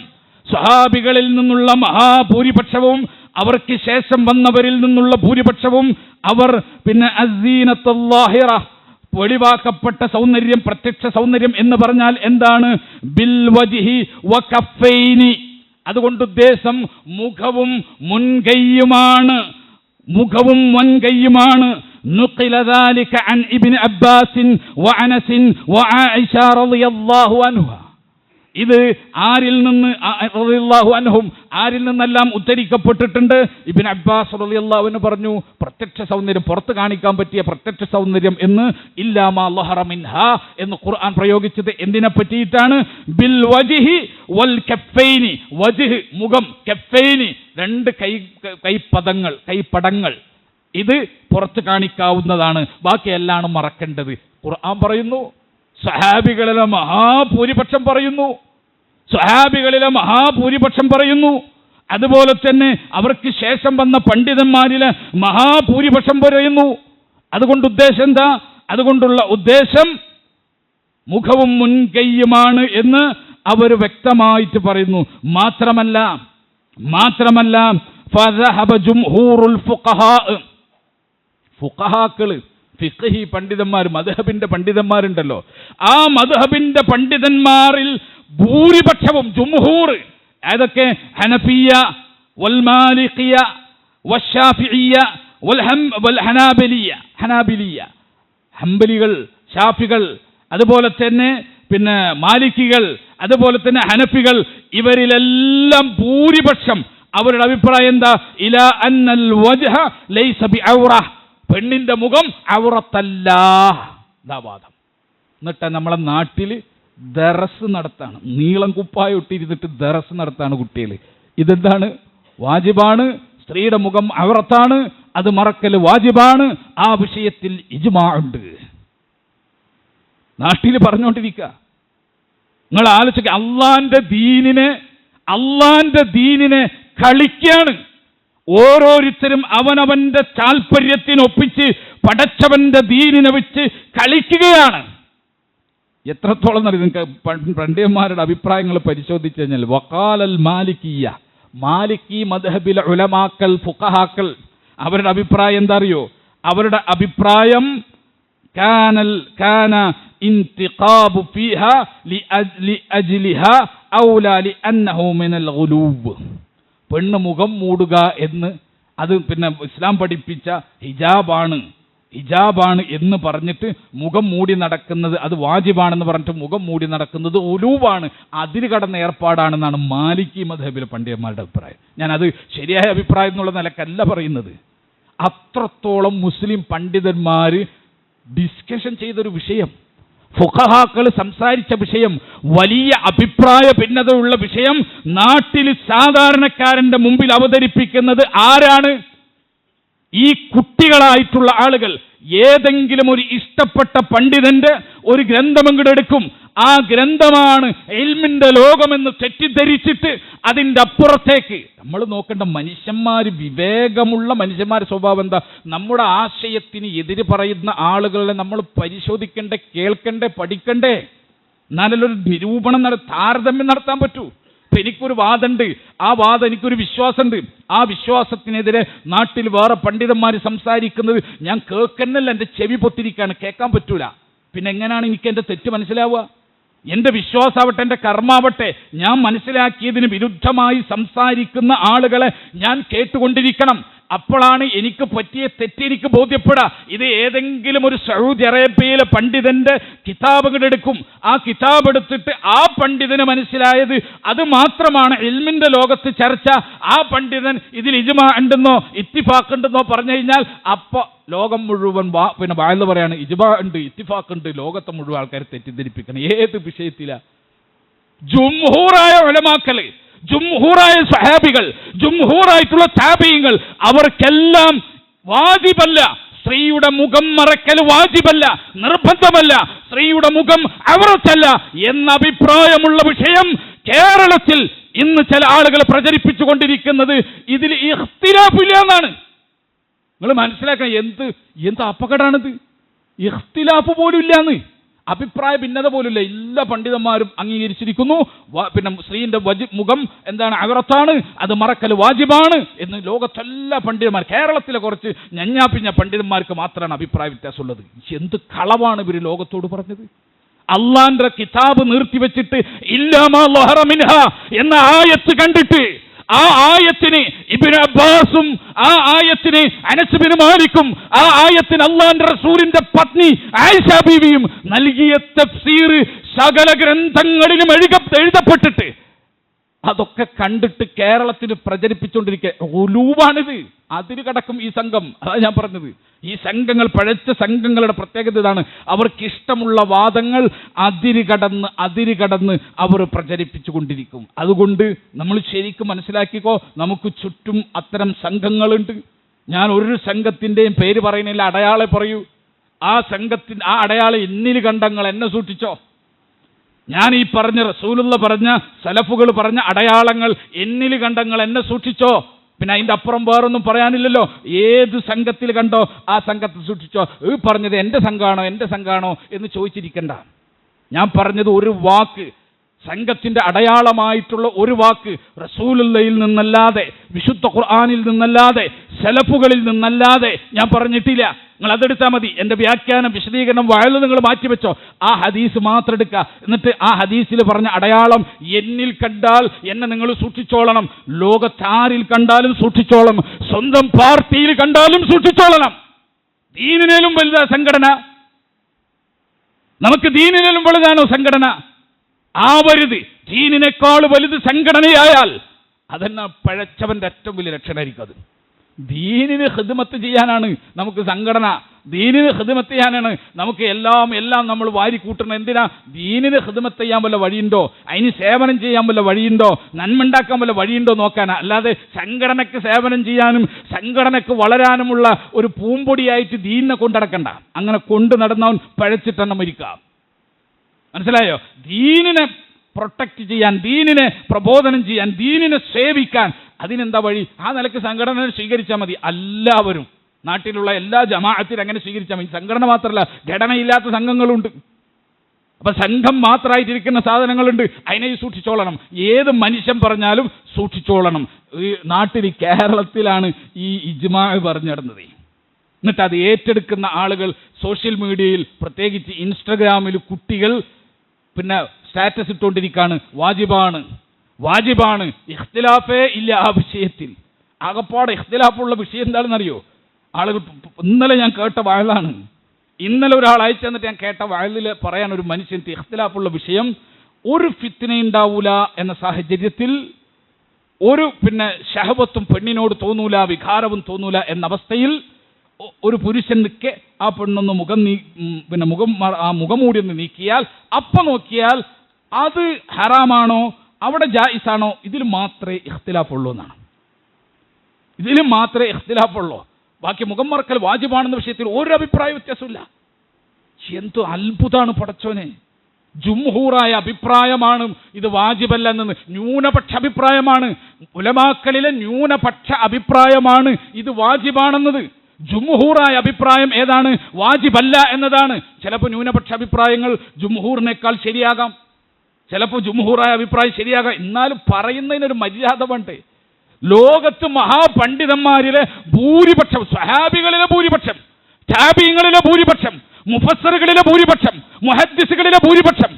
സ്വഹാബികളിൽ നിന്നുള്ള മഹാഭൂരിപക്ഷവും അവർക്ക് ശേഷം വന്നവരിൽ നിന്നുള്ള ഭൂരിപക്ഷവും അവർ അസ്സീനത്തുൽ ളാഹിറ, വെളിവാക്കപ്പെട്ട സൗന്ദര്യം, പ്രത്യക്ഷ സൗന്ദര്യം എന്ന് പറഞ്ഞാൽ എന്താണ്? ബിൽ വജ്ഹി വ കഫൈനി, അതുകൊണ്ട് ഉദ്ദേശം മുഖവും മുൻകൈയുമാണ്. نقل ذلك عن ابن عباس وأنس وعائشة رضي الله عنها. ഇത് ആരിൽ നിന്ന് റളിയല്ലാഹു അൻഹും ആരിൽ നിന്നെല്ലാം ഉദ്ധരിക്കപ്പെട്ടിട്ടുണ്ട്? ഇബ്നു അബ്ബാസ് റളിയല്ലാഹു അൻഹു പറഞ്ഞു, പ്രത്യക്ഷ സൗന്ദര്യം, പുറത്ത് കാണിക്കാൻ പറ്റിയ പ്രത്യക്ഷ സൗന്ദര്യം എന്ന് ഇല്ലാ മാ ളഹറ മിൻഹാ എന്ന് ഖുർആൻ പ്രയോഗിച്ചത് എന്തിനെ പറ്റിയിട്ടാണ്? ബിൽ വജ്ഹി വൽ കഫൈനി, വജ്ഹ് മുഖം, കഫൈനി രണ്ട് കൈപ്പടങ്ങൾ, ഇത് പുറത്ത് കാണിക്കാവുന്നതാണ്, ബാക്കിയെല്ലാം മറക്കേണ്ടത്. ഖുർആൻ പറയുന്നു, സ്വഹാബികളിലെ മഹാഭൂരിപക്ഷം പറയുന്നു, അതുപോലെ തന്നെ അവർക്ക് ശേഷം വന്ന പണ്ഡിതന്മാരിലെ മഹാഭൂരിപക്ഷം പറയുന്നു. അതുകൊണ്ട് ഉദ്ദേശം എന്താ? അതുകൊണ്ടുള്ള ഉദ്ദേശം മുഖവും മുൻകൈയുമാണ് എന്ന് അവർ വ്യക്തമായിട്ട് പറയുന്നു. മാത്രമല്ല ഫദഹബ ജുംഹൂറുൽ ഫുഖഹാക്കള്, ഫിഖ്ഹി പണ്ഡിതന്മാർ, മദ്ഹബിന്റെ പണ്ഡിതന്മാരുണ്ടല്ലോ, ആ മദ്ഹബിന്റെ പണ്ഡിതന്മാരിൽ ഭൂരിപക്ഷവും, ജുംഹൂർ ഏതൊക്കെ? ഹനഫിയ വൽ മാലികിയ വശാഫിഇയ വൽ ഹനാബിലിയ, ഹംബലികൾ, ഷാഫികൾ, അതുപോലെ തന്നെ മാലിക്കികൾ, അതുപോലെ തന്നെ ഹനഫികൾ, ഇവരിലെല്ലാം ഭൂരിപക്ഷം അവരുടെ അഭിപ്രായം എന്താ? ഇലാ അന്നൽ വജ്ഹ ലൈസ ബിഔറ, പെണ്ണിന്റെ മുഖം ഔറത്തല്ല. ഇതാ വാദം. എന്നിട്ട് നമ്മളെ നാട്ടിൽ ദറസ് നടത്താണ്, നീളം കുപ്പായ ഇട്ടിരുന്നിട്ട് ദറസ് നടത്താണ് കുട്ടികൾ. ഇതെന്താണ്? വാജിബാണ്, സ്ത്രീയുടെ മുഖം ഔറത്താണ്, അത് മറക്കൽ വാജിബാണ്. ആ വിഷയത്തിൽ ഇജ്മാ ഉണ്ട്. നാട്ടിൽ പറഞ്ഞുകൊണ്ടിരിക്കുക. നിങ്ങൾ ആലോചിക്കുക, അള്ളാന്റെ ദീനിനെ കളിക്കാണ്. ഓരോരുത്തരും അവനവന്റെ താല്പര്യത്തിനൊപ്പിച്ച് പടച്ചവന്റെ ദീനിനെ വെച്ച് കളിക്കുകയാണ്. എത്രത്തോളം നിങ്ങൾക്ക് പണ്ഡിതന്മാരുടെ അഭിപ്രായങ്ങൾ പരിശോധിച്ചു കഴിഞ്ഞാൽ, വഖാലൽ മാലിക്കി മദ്ഹബിലെ ഉലമാക്കൾ, ഫുഖഹാക്കൾ, അവരുടെ അഭിപ്രായം എന്താ അറിയോ? അവരുടെ അഭിപ്രായം കാന ഇന്തിഖാബു ഫീഹാ ലിഅജ്ലിഹാ ഔലാ ലിഅന്നഹു മിനൽ ഗുലൂബ്. പെണ്ണ് മുഖം മൂടുക എന്ന് അത് പിന്നെ ഇസ്ലാം പഠിപ്പിച്ച ഹിജാബാണ് എന്ന് പറഞ്ഞിട്ട് മുഖം മൂടി നടക്കുന്നത് അത് വാജിബാണെന്ന് പറഞ്ഞിട്ട് മുഖം മൂടി നടക്കുന്നത് ഉലൂവാണ്, അതിര് കടന്ന ഏർപ്പാടാണെന്നാണ് മാലിക്കി മദ്ഹബിലെ പണ്ഡിതന്മാരുടെ അഭിപ്രായം. ഞാനത് ശരിയായ അഭിപ്രായം എന്നുള്ള നിലക്കല്ല പറയുന്നത്. അത്രത്തോളം മുസ്ലിം പണ്ഡിതന്മാർ ഡിസ്കഷൻ ചെയ്തൊരു വിഷയം, ഫുഖഹാക്കൾ സംസാരിച്ച വിഷയം, വലിയ അഭിപ്രായ ഭിന്നതയുള്ള വിഷയം നാട്ടിൽ സാധാരണക്കാരന്റെ മുമ്പിൽ അവതരിപ്പിക്കുന്നത് ആരാണ്? ഈ കുട്ടികളായിട്ടുള്ള ആളുകൾ. ഏതെങ്കിലും ഒരു ഇഷ്ടപ്പെട്ട പണ്ഡിതന്റെ ഒരു ഗ്രന്ഥം അങ്ങോട്ട് എടുക്കും, ആ ഗ്രന്ഥമാണ് ഇൽമിന്റെ ലോകമെന്ന് തെറ്റിദ്ധരിച്ചിട്ട് അതിൻ്റെ അപ്പുറത്തേക്ക് നമ്മൾ നോക്കേണ്ട മനുഷ്യന്മാർ, വിവേകമുള്ള മനുഷ്യന്മാരുടെ സ്വഭാവം എന്താ? നമ്മുടെ ആശയത്തിന് എതിര് പറയുന്ന ആളുകളെ നമ്മൾ പരിശോധിക്കണ്ടേ, കേൾക്കണ്ടേ, പഠിക്കണ്ടേ? എന്നാലൊരു നിരൂപണം താരതമ്യം നടത്താൻ പറ്റൂ. ഇപ്പം എനിക്കൊരു വാദമുണ്ട്, ആ വാദം എനിക്കൊരു വിശ്വാസമുണ്ട്, ആ വിശ്വാസത്തിനെതിരെ നാട്ടിൽ വേറെ പണ്ഡിതന്മാർ സംസാരിക്കുന്നത് ഞാൻ കേൾക്കുന്നല്ല, എൻ്റെ ചെവി പൊത്തിരിക്കുകയാണ്, കേൾക്കാൻ പറ്റൂല. പിന്നെ എങ്ങനെയാണ് എനിക്ക് എൻ്റെ തെറ്റ് മനസ്സിലാവുക? എൻ്റെ വിശ്വാസമാവട്ടെ, എൻ്റെ കർമാവട്ടെ, ഞാൻ മനസ്സിലാക്കിയതിന് വിരുദ്ധമായി സംസാരിക്കുന്ന ആളുകളെ ഞാൻ കേട്ടുകൊണ്ടിരിക്കണം. അപ്പോഴാണ് എനിക്ക് പറ്റിയ തെറ്റെനിക്ക് ബോധ്യപ്പെടുക. ഇത് ഏതെങ്കിലും ഒരു സൗദി അറേബ്യയിലെ പണ്ഡിതന്റെ കിതാബുകൾ എടുക്കും, ആ കിതാബ് എടുത്തിട്ട് ആ പണ്ഡിതന് മനസ്സിലായത് അത് മാത്രമാണ് ഇൽമിന്റെ ലോകത്ത് ചർച്ച. ആ പണ്ഡിതൻ ഇതിൽ ഇജ്മാ ഉണ്ടെന്നോ ഇത്തിഫാഖ് ഉണ്ടെന്നോ പറഞ്ഞു കഴിഞ്ഞാൽ അപ്പോൾ ലോകം മുഴുവൻ പിന്നെ വാഴ്ന്നു പറയാണ് ഇജ്മാ ഉണ്ട്, ഇത്തിഫാഖ് ഉണ്ട്, ലോകത്തെ മുഴുവൻ ആൾക്കാരെ തെറ്റിദ്ധരിപ്പിക്കണം. ഏത് വിഷയത്തിലാ? ജുംഹൂറായ ഉലമാക്കള്, ജുംഹൂറായ സഹാബികൾ, ജുംഹൂറായിട്ടുള്ള താബീങ്ങൾ, അവർക്കെല്ലാം വാജിബല്ല സ്ത്രീയുടെ മുഖം മറക്കൽ, വാജിബല്ല, നിർബന്ധമല്ല, സ്ത്രീയുടെ മുഖം അവറത്തല്ല എന്ന അഭിപ്രായമുള്ള വിഷയം കേരളത്തിൽ ഇന്ന് ചില ആളുകൾ പ്രചരിപ്പിച്ചുകൊണ്ടിരിക്കുന്നത് ഇതിൽ ഇഖ്തിലാഫില്ല എന്നാണ്. നിങ്ങൾ മനസ്സിലാക്കണം, എന്ത് അപകടമാണിത്? ഇഖ്തിലാഫ് പോലും ഇല്ലാന്ന്, അഭിപ്രായ ഭിന്നത പോലുമില്ല. എല്ലാ പണ്ഡിതന്മാരും അംഗീകരിച്ചിരിക്കുന്നു, പിന്നെ സ്ത്രീന്റെ മുഖം എന്താണ്, അവറത്താണ്, അത് മറക്കൽ വാജിബാണ് എന്ന് ലോകത്തെല്ലാ പണ്ഡിതന്മാർ. കേരളത്തിലെ കുറച്ച് ഞഞ്ഞാപ്പിഞ്ഞ പണ്ഡിതന്മാർക്ക് മാത്രമാണ് അഭിപ്രായ വ്യത്യാസമുള്ളത്. എന്ത് കളവാണ് ഇവർ ലോകത്തോട് പറഞ്ഞത്? അള്ളാന്റെ കിതാബ് നിർത്തിവെച്ചിട്ട് ഇല്ലാമാ ലഹറ മിൻഹ എന്ന ആയത്ത് കണ്ടിട്ട്, ആ ആയത്തിന് ഇബ്നു അബ്ബാസും ആ ആയത്തിന് അനസ് ബിൻ മാലിക്കും ആ ആയത്തിന് അല്ലാഹുവിന്റെ റസൂലിന്റെ പത്നി ആയിഷ ബീവിയും നൽകിയ തഫ്സീർ സകല ഗ്രന്ഥങ്ങളിലും എഴുതപ്പെട്ടിട്ട് അതൊക്കെ കണ്ടിട്ട് കേരളത്തിൽ പ്രചരിപ്പിച്ചുകൊണ്ടിരിക്കുക ഉലൂവാണിത്. അതിന് കടക്കും ഈ സംഘം. അതാണ് ഞാൻ പറഞ്ഞത്. ഈ സംഘങ്ങൾ, പഴച്ച സംഘങ്ങളുടെ പ്രത്യേകത ഇതാണ്, അവർക്കിഷ്ടമുള്ള വാദങ്ങൾ അതിര് കടന്ന് അവർ പ്രചരിപ്പിച്ചു കൊണ്ടിരിക്കും. അതുകൊണ്ട് നമ്മൾ ശരിക്കും മനസ്സിലാക്കിക്കോ, നമുക്ക് ചുറ്റും അത്തരം സംഘങ്ങളുണ്ട്. ഞാൻ ഒരു സംഘത്തിൻ്റെയും പേര് പറയുന്നില്ല, അടയാളെ പറയൂ. ആ അടയാളം എന്നിൽ കണ്ടങ്ങൾ എന്നെ സൂക്ഷിച്ചോ. ഞാൻ ഈ പറഞ്ഞ റസൂലുള്ള പറഞ്ഞ സലഫുകൾ പറഞ്ഞ അടയാളങ്ങൾ എന്നിൽ കണ്ടങ്ങൾ എന്നെ സൂക്ഷിച്ചോ. പിന്നെ അതിൻ്റെ അപ്പുറം വേറൊന്നും പറയാനില്ലല്ലോ. ഏത് സംഘത്തിൽ കണ്ടോ ആ സംഘത്തിൽ സൂക്ഷിച്ചോ. ഈ പറഞ്ഞത് എൻ്റെ സംഘാണോ എന്ന് ചോദിച്ചിരിക്കണ്ട. ഞാൻ പറഞ്ഞത് ഒരു വാക്ക്, സംഘത്തിൻ്റെ അടയാളമായിട്ടുള്ള ഒരു വാക്ക് റസൂലുള്ളയിൽ നിന്നല്ലാതെ, വിശുദ്ധ ഖുർആനിൽ നിന്നല്ലാതെ, സലഫുകളിൽ നിന്നല്ലാതെ ഞാൻ പറഞ്ഞിട്ടില്ല. നിങ്ങൾ അതെടുത്താൽ മതി. എൻ്റെ വ്യാഖ്യാനം, വിശദീകരണം, വയല് നിങ്ങൾ മാറ്റിവെച്ചോ. ആ ഹദീസ് മാത്രം എടുക്കുക. എന്നിട്ട് ആ ഹദീസിൽ പറഞ്ഞ അടയാളം എന്നിൽ കണ്ടാൽ എന്നെ നിങ്ങൾ സൂക്ഷിച്ചോളണം. ലോകത്താരിൽ കണ്ടാലും സൂക്ഷിച്ചോളണം. സ്വന്തം പാർട്ടിയിൽ കണ്ടാലും സൂക്ഷിച്ചോളണം. ദീനിനേലും വലുതാ സംഘടന? നമുക്ക് ദീനിനേലും വലുതാണോ സംഘടന? ആവരുത്. ദീനിനേക്കാൾ വലുത് സംഘടനയായാൽ അതെന്നാ പഴച്ചവന്റെ ഏറ്റവും വലിയ ലക്ഷണമായിരിക്കും. അത് ദീനിന് ഖിദ്മത്ത് ചെയ്യാനാണ് നമുക്ക് സംഘടന. ദീനിന് ഖിദ്മത്ത് ചെയ്യാനാണ് നമുക്ക് എല്ലാം നമ്മൾ വാരി കൂട്ടണം. എന്തിനാ? ദീനിന് ഖിദ്മത്ത് ചെയ്യാൻ വല്ല വഴിയുണ്ടോ, അതിന് സേവനം ചെയ്യാൻ വല്ല വഴിയുണ്ടോ, നന്മ ഉണ്ടാക്കാൻ വല്ല വഴിയുണ്ടോ നോക്കാനാ. അല്ലാതെ സംഘടനയ്ക്ക് സേവനം ചെയ്യാനും സംഘടനയ്ക്ക് വളരാനുമുള്ള ഒരു പൂമ്പൊടിയായിട്ട് ദീനിനെ കൊണ്ടടക്കണ്ട. അങ്ങനെ കൊണ്ടു നടന്നവൻ പഴച്ചിട്ടെണ്ണം മരിക്കാം. മനസ്സിലായോ? ദീനിനെ പ്രൊട്ടക്റ്റ് ചെയ്യാൻ, ദീനിനെ പ്രബോധനം ചെയ്യാൻ, ദീനിനെ സേവിക്കാൻ അതിനെന്താ വഴി? ആ നിലയ്ക്ക് സംഘടന സ്വീകരിച്ചാൽ മതി. എല്ലാവരും, നാട്ടിലുള്ള എല്ലാ ജമാഅത്തിലും അങ്ങനെ സ്വീകരിച്ചാൽ മതി. സംഘടന മാത്രമല്ല, ഘടനയില്ലാത്ത സംഘങ്ങളുണ്ട്. അപ്പൊ സംഘം മാത്രമായിട്ടിരിക്കുന്ന സാധനങ്ങളുണ്ട്. അതിനെ സൂക്ഷിച്ചോളണം. ഏത് മനുഷ്യൻ പറഞ്ഞാലും സൂക്ഷിച്ചോളണം. ഈ നാട്ടിൽ, കേരളത്തിലാണ് ഈ ഇജ്മാ പറഞ്ഞിടുന്നത്. എന്നിട്ട് അത് ഏറ്റെടുക്കുന്ന ആളുകൾ സോഷ്യൽ മീഡിയയിൽ, പ്രത്യേകിച്ച് ഇൻസ്റ്റഗ്രാമിൽ കുട്ടികൾ പിന്നെ സ്റ്റാറ്റസ് ഇട്ടുകൊണ്ടിരിക്കുകയാണ്, വാജിബാണ്, വാജിബാണ്, ഇഖ്തിലാഫേ ഇല്ല ആ വിഷയത്തിൽ. ആകപ്പാടെ ഇഖ്തിലാഫുള്ള വിഷയം എന്താണെന്നറിയോ? ആളുകൾ ഇന്നലെ ഞാൻ കേട്ട വയലാണ്, ഇന്നലെ ഒരാൾ അയച്ചു തന്നിട്ട് ഞാൻ കേട്ട വയലിൽ പറയാൻ ഒരു മനുഷ്യൻ ഇഖ്തിലാഫുള്ള വിഷയം, ഒരു ഫിത്നയുണ്ടാവൂല എന്ന സാഹചര്യത്തിൽ ഒരു ശഹവത്തും പെണ്ണിനോട് തോന്നൂല, വികാരവും തോന്നൂല എന്ന അവസ്ഥയിൽ ഒരു പുരുഷൻ നിൽക്കെ ആ പെണ്ണൊന്ന് മുഖംമൂടി ഒന്ന് നീക്കിയാൽ അപ്പം നോക്കിയാൽ അത് ഹറാമാണോ അവിടെ ജായിസാണോ, ഇതിൽ മാത്രമേ ഇഖ്തിലാഫുള്ളൂ എന്നാണ്. ഇതിൽ മാത്രമേ ഇഖ്തിലാഫുള്ളൂ. ബാക്കി മുഖം മറക്കൽ വാജിബാണെന്ന വിഷയത്തിൽ ഒരു അഭിപ്രായ വ്യത്യാസമില്ല. എന്തു അത്ഭുതമാണ് പടച്ചോനെ! ജുംഹൂറായ അഭിപ്രായമാണ് ഇത് വാജിബല്ല എന്നത്, ന്യൂനപക്ഷ അഭിപ്രായമാണ്. ഉലമാക്കളിലെ ന്യൂനപക്ഷ അഭിപ്രായമാണ് ഇത് വാജിബാണെന്നത്. ജുംഹൂറായ അഭിപ്രായം ഏതാണ്? വാജിബല്ല എന്നതാണ്. ചിലപ്പോൾ ന്യൂനപക്ഷ അഭിപ്രായങ്ങൾ ജുംഹൂറിനേക്കാൾ ശരിയാകാം, ചിലപ്പോൾ ജുംഹൂറായ അഭിപ്രായം ശരിയാകാം. എന്നാലും പറയുന്നതിനൊരു മര്യാദ വേണ്ടേ? ലോകത്ത് മഹാപണ്ഡിതന്മാരിലെ ഭൂരിപക്ഷം, സ്വഹാബികളിലെ ഭൂരിപക്ഷം, താബിഈങ്ങളിലെ ഭൂരിപക്ഷം, മുഫസ്സിറുകളിലെ ഭൂരിപക്ഷം, മുഹദ്ദിസുകളിലെ ഭൂരിപക്ഷം,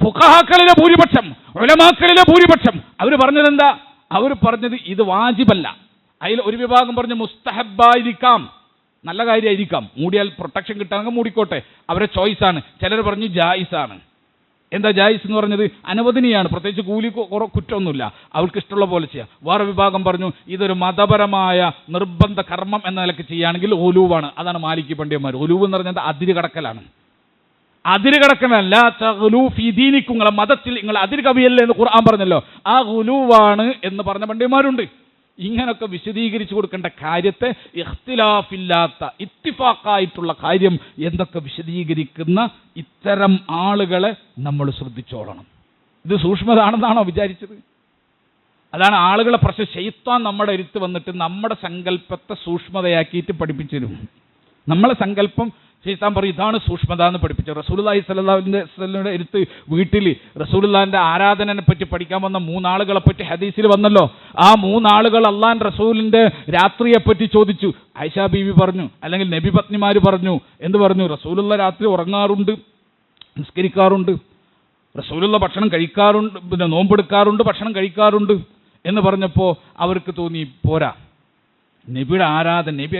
ഫുഖഹാക്കളിലെ ഭൂരിപക്ഷം, ഉലമാക്കളിലെ ഭൂരിപക്ഷം അവർ പറഞ്ഞതെന്താ? അവർ പറഞ്ഞത് ഇത് വാജിബല്ല. അതിൽ ഒരു വിഭാഗം പറഞ്ഞു മുസ്തഹബായിരിക്കാം, നല്ല കാര്യമായിരിക്കാം, മൂടിയാൽ പ്രൊട്ടക്ഷൻ കിട്ടാമെങ്കിൽ മൂടിക്കോട്ടെ, അവരെ ചോയ്സാണ്. ചിലർ പറഞ്ഞു ജായിസാണ്. എന്താ ജായിസ് എന്ന് പറഞ്ഞത്? അനുവദനീയാണ്, പ്രത്യേകിച്ച് കൂലി കുറ്റമൊന്നുമില്ല, അവർക്ക് ഇഷ്ടമുള്ള പോലെ ചെയ്യാം. വേറെ വിഭാഗം പറഞ്ഞു ഇതൊരു മതപരമായ നിർബന്ധ കർമ്മം എന്ന നിലയ്ക്ക് ചെയ്യുകയാണെങ്കിൽ ഒലൂവാണ്. അതാണ് മാലിക്കി പണ്ഡിതന്മാർ. ഒലൂവ് എന്ന് പറഞ്ഞാൽ അതിര് കടക്കലാണ്. അതിര് കടക്കലല്ല, നിങ്ങളെ മതത്തിൽ നിങ്ങൾ അതിര് കവിയല്ലേ എന്ന് ഖുർആൻ പറഞ്ഞല്ലോ, ആ ഗുലൂവാണ് എന്ന് പറഞ്ഞ പണ്ഡിതന്മാരുണ്ട്. ഇങ്ങനൊക്കെ വിശദീകരിച്ചു കൊടുക്കേണ്ട കാര്യത്തെ ഇഖ്തിലാഫില്ലാത്ത ഇത്തിഫാഖായിട്ടുള്ള കാര്യം എന്തൊക്കെ വിശദീകരിക്കുന്ന ഇത്തരം ആളുകളെ നമ്മൾ ശ്രദ്ധിച്ചോളണം. ഇത് സൂക്ഷ്മതാണെന്നാണോ വിചാരിച്ചത്? അതാണ് ആളുകളെ പ്രശ്നം. ശൈത്താൻ നമ്മുടെ അടുത്ത് വന്നിട്ട് നമ്മുടെ സങ്കല്പത്തെ സൂക്ഷ്മതയാക്കിയിട്ട് പഠിപ്പിച്ചിരും. നമ്മളെ സങ്കല്പം ശൈത്താൻ പറയും ഇതാണ് സൂക്ഷ്മത എന്ന് പഠിപ്പിച്ചത്. റസൂലുള്ളാഹി സ്വല്ലല്ലാഹു അലൈഹി വസല്ലമയുടെ അടുത്ത് വീട്ടിൽ റസൂലുള്ളാഹിന്റെ ആരാധനയെ പറ്റി പഠിക്കാൻ വന്ന മൂന്നാളുകളെ പറ്റി ഹദീസിൽ വന്നല്ലോ. ആ മൂന്നാളുകൾ അള്ളാഹുവിന്റെ റസൂലിന്റെ രാത്രിയെപ്പറ്റി ചോദിച്ചു. ആയിഷ ബീവി പറഞ്ഞു, അല്ലെങ്കിൽ നബി പത്നിമാർ പറഞ്ഞു. എന്ത് പറഞ്ഞു? റസൂലുള്ള രാത്രി ഉറങ്ങാറുണ്ട്, നിസ്കരിക്കാറുണ്ട്, റസൂലുള്ള ഭക്ഷണം കഴിക്കാറുണ്ട്, നോമ്പെടുക്കാറുണ്ട്, ഭക്ഷണം കഴിക്കാറുണ്ട് എന്ന് പറഞ്ഞപ്പോൾ അവർക്ക് തോന്നി പോരാ, നബിയുടെ ആരാധന, നബി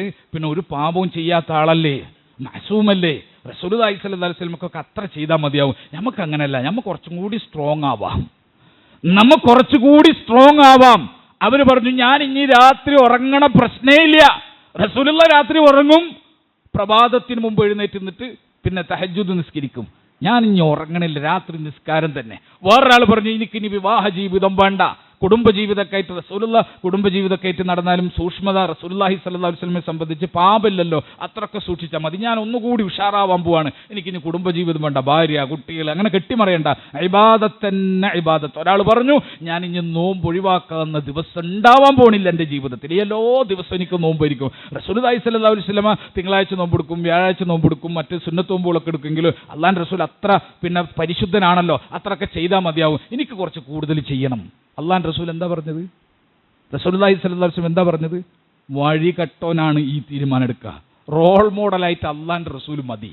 ഒരു പാപവും ചെയ്യാത്ത ആളല്ലേ, മഅസൂമല്ലേ, റസൂലുള്ളാഹി സ്വല്ലല്ലാഹു അലൈഹി വസല്ലമക്കൊക്കെ അത്ര ചെയ്താൽ മതിയാവും. നമുക്ക് അങ്ങനെയല്ല, നമുക്ക് കുറച്ചും കൂടി സ്ട്രോങ് ആവാം, അവർ പറഞ്ഞു ഞാൻ ഇനി രാത്രി ഉറങ്ങണ പ്രശ്നേ ഇല്ല. റസൂലുള്ള രാത്രി ഉറങ്ങും, പ്രഭാതത്തിന് മുമ്പ് എഴുന്നേറ്റ് നിന്നിട്ട് തഹജ്ജുദ് നിസ്കരിക്കും. ഞാൻ ഇനി ഉറങ്ങണില്ല, രാത്രി നിസ്കാരം തന്നെ. വേറൊരാൾ പറഞ്ഞു എനിക്കിനി വിവാഹ ജീവിതം വേണ്ട, കുടുംബജീവിതമൊക്കെ ആയിട്ട് റസൂലുള്ള കുടുംബജീവിതമൊക്കെ ആയിട്ട് നടന്നാലും സൂക്ഷ്മത റസൂലുള്ളാഹി സ്വല്ലല്ലാഹു അലൈഹി വസല്ലമയെ സംബന്ധിച്ച് പാപമില്ലല്ലോ, അത്രയൊക്കെ സൂക്ഷിച്ചാൽ മതി, ഞാൻ ഒന്നുകൂടി ഉഷാറാവാൻ പോവാണ്, എനിക്കിനി കുടുംബജീവിതം വേണ്ട, ഭാര്യ കുട്ടികൾ അങ്ങനെ കെട്ടിമറിയണ്ട, ഇബാദത്തന്നെ ഇബാദത്ത്. ഒരാൾ പറഞ്ഞു ഞാൻ ഇനി നോമ്പ് ഒഴിവാക്കാവുന്ന ദിവസം ഉണ്ടാവാൻ പോണില്ല എൻ്റെ ജീവിതത്തിൽ, എല്ലാ ദിവസവും എനിക്ക് നോമ്പായിരിക്കും. റസൂലുള്ളാഹി സ്വല്ലല്ലാഹു അലൈഹി വസല്ലമ തിങ്കളാഴ്ച നോമ്പെടുക്കും, വ്യാഴാഴ്ച നോമ്പെടുക്കും, മറ്റ് സുന്നത്ത് നോമ്പുകളൊക്കെ എടുക്കുമെങ്കിലും അള്ളാഹുവിൻ്റെ റസൂൽ അത്ര പരിശുദ്ധനാണല്ലോ, അത്രയൊക്കെ ചെയ്താൽ മതിയാവും, എനിക്ക് കുറച്ച് കൂടുതൽ ചെയ്യണം. അള്ളാഹുവിൻ്റെ റസൂൽ എന്താ പറഞ്ഞത്? റസൂലുള്ളാഹി സ്വല്ലല്ലാഹു അലൈഹി വസല്ലം എന്താ പറഞ്ഞത്? വഴി കട്ടോനാണ് ഈ തീരുമാനം എടുക്കുക. റോൾ മോഡലായിട്ട് അള്ളാഹുവിൻ്റെ റസൂൽ മതി,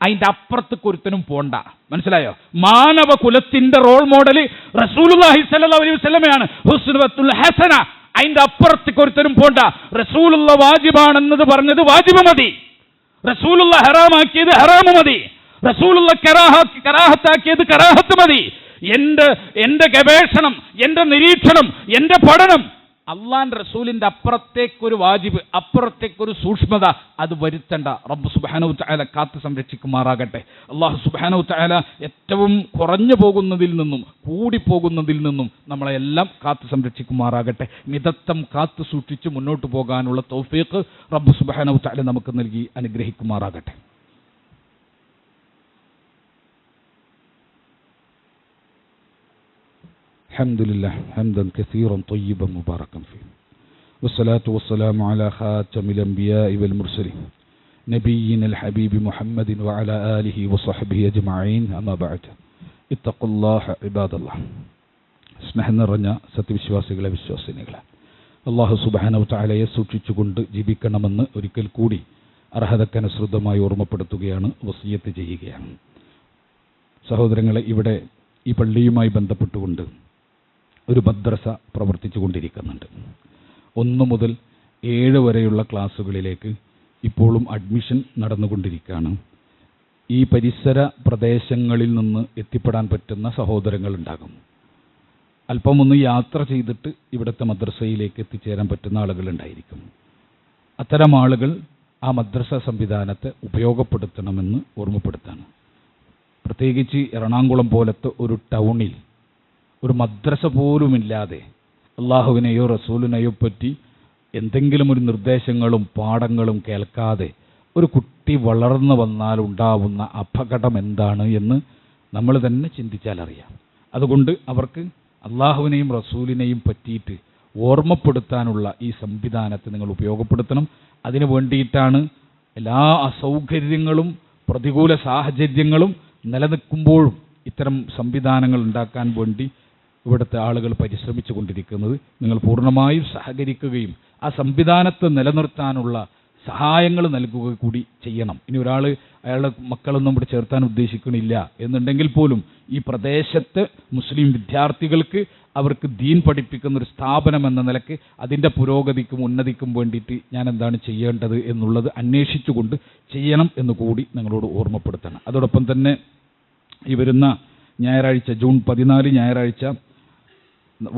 അതിൻ്റെ അപ്പുറത്തേക്ക് ഒരുത്തനും പോണ്ട. മനസ്സിലായോ? മാനവ കുലത്തിന്റെ റോൾ മോഡൽ റസൂലുള്ളാഹി സ്വല്ലല്ലാഹു അലൈഹി വസല്ലമയാണ്, ഉസ്വത്തുൽ ഹസന. അതിൻ്റെ അപ്പുറത്തേക്ക് ഒരുത്തനും പോണ്ട. റസൂലുള്ള വാജിബാണെന്നത് പറഞ്ഞത് വാജിബ് മതി, റസൂലുള്ള ഹറാമാക്കിയത് ഹറാമ് മതി, റസൂലുള്ള കറാഹത്താക്കിയത് കറാഹത്ത് മതി. എന്റെ ഗവേഷണം, എന്റെ നിരീക്ഷണം, എന്റെ പഠനം അള്ളാന്റെ റസൂലിന്റെ അപ്പുറത്തേക്കൊരു വാജിബ്, അപ്പുറത്തേക്കൊരു സൂക്ഷ്മത അത് വരുത്തണ്ട. റബ്ബ് സുബ്ഹാനഹു വതആല കാത്തു സംരക്ഷിക്കുമാറാകട്ടെ. അല്ലാഹു സുബ്ഹാനഹു വതആല ഏറ്റവും കുറഞ്ഞു പോകുന്നതിൽ നിന്നും കൂടിപ്പോകുന്നതിൽ നിന്നും നമ്മളെല്ലാം കാത്തു സംരക്ഷിക്കുമാറാകട്ടെ. മിതത്വം കാത്തു സൂക്ഷിച്ച് മുന്നോട്ട് പോകാനുള്ള തൗഫീഖ് റബ്ബ് സുബ്ഹാനഹു വതആല നമുക്ക് നൽകി അനുഗ്രഹിക്കുമാറാകട്ടെ. الحمد لله حمدا كثيرا طيبا مباركا فيه والصلاة والسلام على خاتم الأنبياء والمرسلين نبينا الحبيب محمد وعلى آله وصحبه أجمعين أما بعد اتقوا الله عباد الله. സ്നേഹം നിറഞ്ഞ സത്യവിശ്വാസികളെ വിശ്വാസിനികളെ, അല്ലാഹു സുബ്ഹാനഹു വതആലയെ സൂക്ഷിച്ചുകൊണ്ട് ജീവിക്കണമെന്ന് ഒരിക്കൽ കൂടി അർഹതക്കനുസൃതമായി ഓർമ്മപ്പെടുത്തുകയാണ്, വസിയത്ത് ചെയ്യുകയാണ്. സഹോദരങ്ങളെ, ഇവിടെ ഈ പള്ളിയുമായി ബന്ധപ്പെട്ടുകൊണ്ട് ഒരു മദ്രസ പ്രവർത്തിച്ചു കൊണ്ടിരിക്കുന്നുണ്ട്. 1 മുതൽ 7 വരെയുള്ള ക്ലാസ്സുകളിലേക്ക് ഇപ്പോഴും അഡ്മിഷൻ നടന്നുകൊണ്ടിരിക്കുകയാണ്. ഈ പരിസര പ്രദേശങ്ങളിൽ നിന്ന് എത്തിപ്പെടാൻ പറ്റുന്ന സഹോദരങ്ങളുണ്ടാകും. അല്പമൊന്ന് യാത്ര ചെയ്തിട്ട് ഇവിടുത്തെ മദ്രസയിലേക്ക് എത്തിച്ചേരാൻ പറ്റുന്ന ആളുകളുണ്ടായിരിക്കും. അത്തരം ആളുകൾ ആ മദ്രസ സംവിധാനത്തെ ഉപയോഗപ്പെടുത്തണമെന്ന് ഓർമ്മപ്പെടുത്താണ്. പ്രത്യേകിച്ച് എറണാകുളം പോലത്തെ ഒരു ടൗണിൽ ഒരു മദ്രസ പോലുമില്ലാതെ അള്ളാഹുവിനെയോ റസൂലിനെയോ പറ്റി എന്തെങ്കിലും ഒരു നിർദ്ദേശങ്ങളും പാഠങ്ങളും കേൾക്കാതെ ഒരു കുട്ടി വളർന്നു വന്നാൽ ഉണ്ടാവുന്ന അപകടം എന്താണ് എന്ന് നമ്മൾ തന്നെ ചിന്തിച്ചാൽ അറിയാം. അതുകൊണ്ട് അവർക്ക് അള്ളാഹുവിനെയും റസൂലിനെയും പറ്റിയിട്ട് ഓർമ്മപ്പെടുത്താനുള്ള ഈ സംവിധാനത്തെ നിങ്ങൾ ഉപയോഗപ്പെടുത്തണം. അതിനു വേണ്ടിയിട്ടാണ് എല്ലാ അസൗകര്യങ്ങളും പ്രതികൂല സാഹചര്യങ്ങളും നിലനിൽക്കുമ്പോഴും ഇത്തരം സംവിധാനങ്ങൾ ഉണ്ടാക്കാൻ വേണ്ടി ഇവിടുത്തെ ആളുകൾ പരിശ്രമിച്ചു കൊണ്ടിരിക്കുന്നത്. നിങ്ങൾ പൂർണ്ണമായും സഹകരിക്കുകയും ആ സംവിധാനത്തെ നിലനിർത്താനുള്ള സഹായങ്ങൾ നൽകുക കൂടി ചെയ്യണം. ഇനി ഒരാൾ അയാളുടെ മക്കളൊന്നും ഇവിടെ ചേർത്താൻ ഉദ്ദേശിക്കണില്ല എന്നുണ്ടെങ്കിൽ പോലും ഈ പ്രദേശത്ത് മുസ്ലിം വിദ്യാർത്ഥികൾക്ക് അവർക്ക് ദീൻ പഠിപ്പിക്കുന്ന ഒരു സ്ഥാപനം എന്ന നിലയ്ക്ക് അതിൻ്റെ പുരോഗതിക്കും ഉന്നതിക്കും വേണ്ടിയിട്ട് ഞാൻ എന്താണ് ചെയ്യേണ്ടത് എന്നുള്ളത് അന്വേഷിച്ചുകൊണ്ട് ചെയ്യണം എന്ന് കൂടി നിങ്ങളോട് ഓർമ്മപ്പെടുത്തണം. അതോടൊപ്പം തന്നെ ഈ വരുന്ന ഞായറാഴ്ച ജൂൺ 14 ഞായറാഴ്ച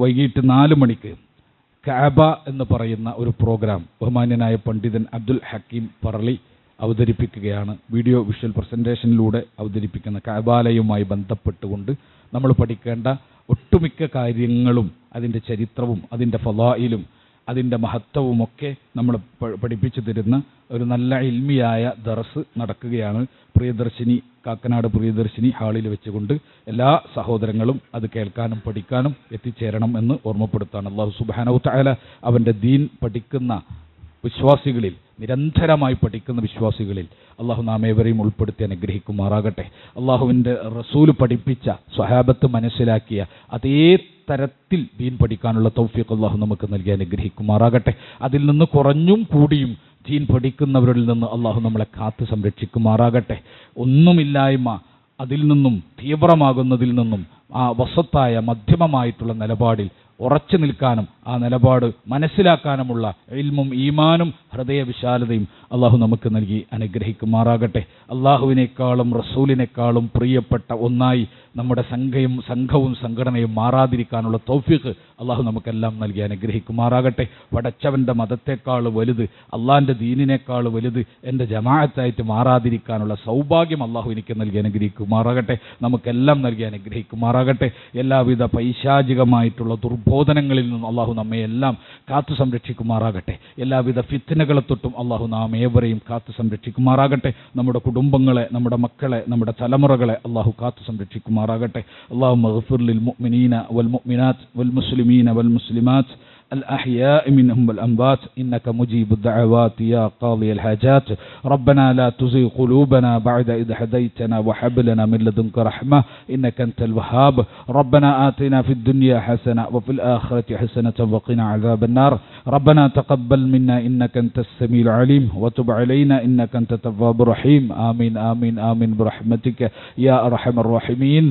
വൈകിട്ട് 4 മണിക്ക് കഅബ എന്ന് പറയുന്ന ഒരു പ്രോഗ്രാം ബഹുമാന്യനായ പണ്ഡിതൻ അബ്ദുൽ ഹക്കീം പറളി അവതരിപ്പിക്കുകയാണ്. വീഡിയോ വിഷ്വൽ പ്രസൻറ്റേഷനിലൂടെ അവതരിപ്പിക്കുന്ന കഅബാലയുമായി ബന്ധപ്പെട്ടുകൊണ്ട് നമ്മൾ പഠിക്കേണ്ട ഒട്ടുമിക്ക കാര്യങ്ങളും അതിൻ്റെ ചരിത്രവും അതിൻ്റെ ഫളായിലും അതിൻ്റെ മഹത്വവുമൊക്കെ നമ്മൾ പഠിപ്പിച്ചു തരുന്ന ഒരു നല്ല ഇൽമിയായ ദർസ് നടക്കുകയാണ്. പ്രിയദർശിനി കാക്കനാട് പ്രിയദർശിനി ഹാളിൽ വെച്ചുകൊണ്ട് എല്ലാ സഹോദരങ്ങളും അത് കേൾക്കാനും പഠിക്കാനും എത്തിച്ചേരണം എന്ന് ഓർമ്മപ്പെടുത്താണ്. അല്ലാഹു സുബ്ഹാനഹു തആല അവൻ്റെ ദീൻ പഠിക്കുന്ന വിശ്വാസികളിൽ, നിരന്തരമായി പഠിക്കുന്ന വിശ്വാസികളിൽ അള്ളാഹു നാം ഏവരെയും ഉൾപ്പെടുത്തി അനുഗ്രഹിക്കുമാറാകട്ടെ. അള്ളാഹുവിൻ്റെ റസൂൽ പഠിപ്പിച്ച സ്വഹാബത്ത് മനസ്സിലാക്കിയ അതേ തരത്തിൽ ദീൻ പഠിക്കാനുള്ള തൗഫീഖ് അള്ളാഹു നമുക്ക് നൽകി അനുഗ്രഹിക്കുമാറാകട്ടെ. അതിൽ നിന്ന് കുറഞ്ഞും കൂടിയും ദീൻ പഠിക്കുന്നവരിൽ നിന്ന് അള്ളാഹു നമ്മളെ കാത്ത് സംരക്ഷിക്കുമാറാകട്ടെ. ഒന്നുമില്ലായ്മ അതിൽ നിന്നും തീവ്രമാകുന്നതിൽ നിന്നും ആ വസത്തായ മധ്യമമായിട്ടുള്ള നിലപാടിൽ ഉറച്ചു നിൽക്കാനും ആ നിലപാട് മനസ്സിലാക്കാനുമുള്ള ഇൽമും ഈമാനും ഹൃദയവിശാലതയും അള്ളാഹു നമുക്ക് നൽകി അനുഗ്രഹിക്കുമാറാകട്ടെ. അള്ളാഹുവിനേക്കാളും റസൂലിനേക്കാളും പ്രിയപ്പെട്ട ഒന്നായി നമ്മുടെ സംഘവും സംഘടനയും മാറാതിരിക്കാനുള്ള തൗഫീഖ് അള്ളാഹു നമുക്കെല്ലാം നൽകി അനുഗ്രഹിക്കുമാറാകട്ടെ. പടച്ചവൻ്റെ മതത്തെക്കാൾ വലുത്, അള്ളാഹിൻ്റെ ദീനിനേക്കാൾ വലുത് എൻ്റെ ജമാഅത്തായിട്ട് മാറാതിരിക്കാനുള്ള സൗഭാഗ്യം അള്ളാഹു എനിക്ക് നൽകി അനുഗ്രഹിക്കുമാറാകട്ടെ. നമുക്കെല്ലാം നൽകി അനുഗ്രഹിക്കുമാറാകട്ടെ. എല്ലാവിധ പൈശാചികമായിട്ടുള്ള ദുർബോധനങ്ങളിൽ നിന്നും അള്ളാഹു നമ്മെ എല്ലാം കാത്തു സംരക്ഷിക്കുമാറാകട്ടെ. എല്ലാവിധ ഫിത്നകളെ തൊട്ടും അള്ളാഹു നാം ഏവരെയും കാത്തു സംരക്ഷിക്കുമാറാകട്ടെ. നമ്മുടെ കുടുംബങ്ങളെ, നമ്മുടെ മക്കളെ, നമ്മുടെ തലമുറകളെ അള്ളാഹു കാത്തു സംരക്ഷിക്കുമാറാകട്ടെ. അല്ലാഹുമ്മ ഗ്ഫിർ ലിൽ മുഅ്മിനീന വൽ മുഅ്മിനാത്ത് വൽ മുസ്ലിമീന വൽ മുസ്ലിമാത്ത് الأحياء منهم والأموات إنك مجيب الدعوات يا قاضي الحاجات. ربنا لا تزغ قلوبنا بعد إذ هديتنا وهب لنا من لدنك رحمة إنك أنت الوهاب. ربنا آتنا في الدنيا حسنة وفي الآخرة حسنة وقنا عذاب النار. ربنا تقبل منا إنك أنت السميع العليم وتب علينا إنك أنت التواب الرحيم. آمين آمين آمين برحمتك يا أرحم الراحمين.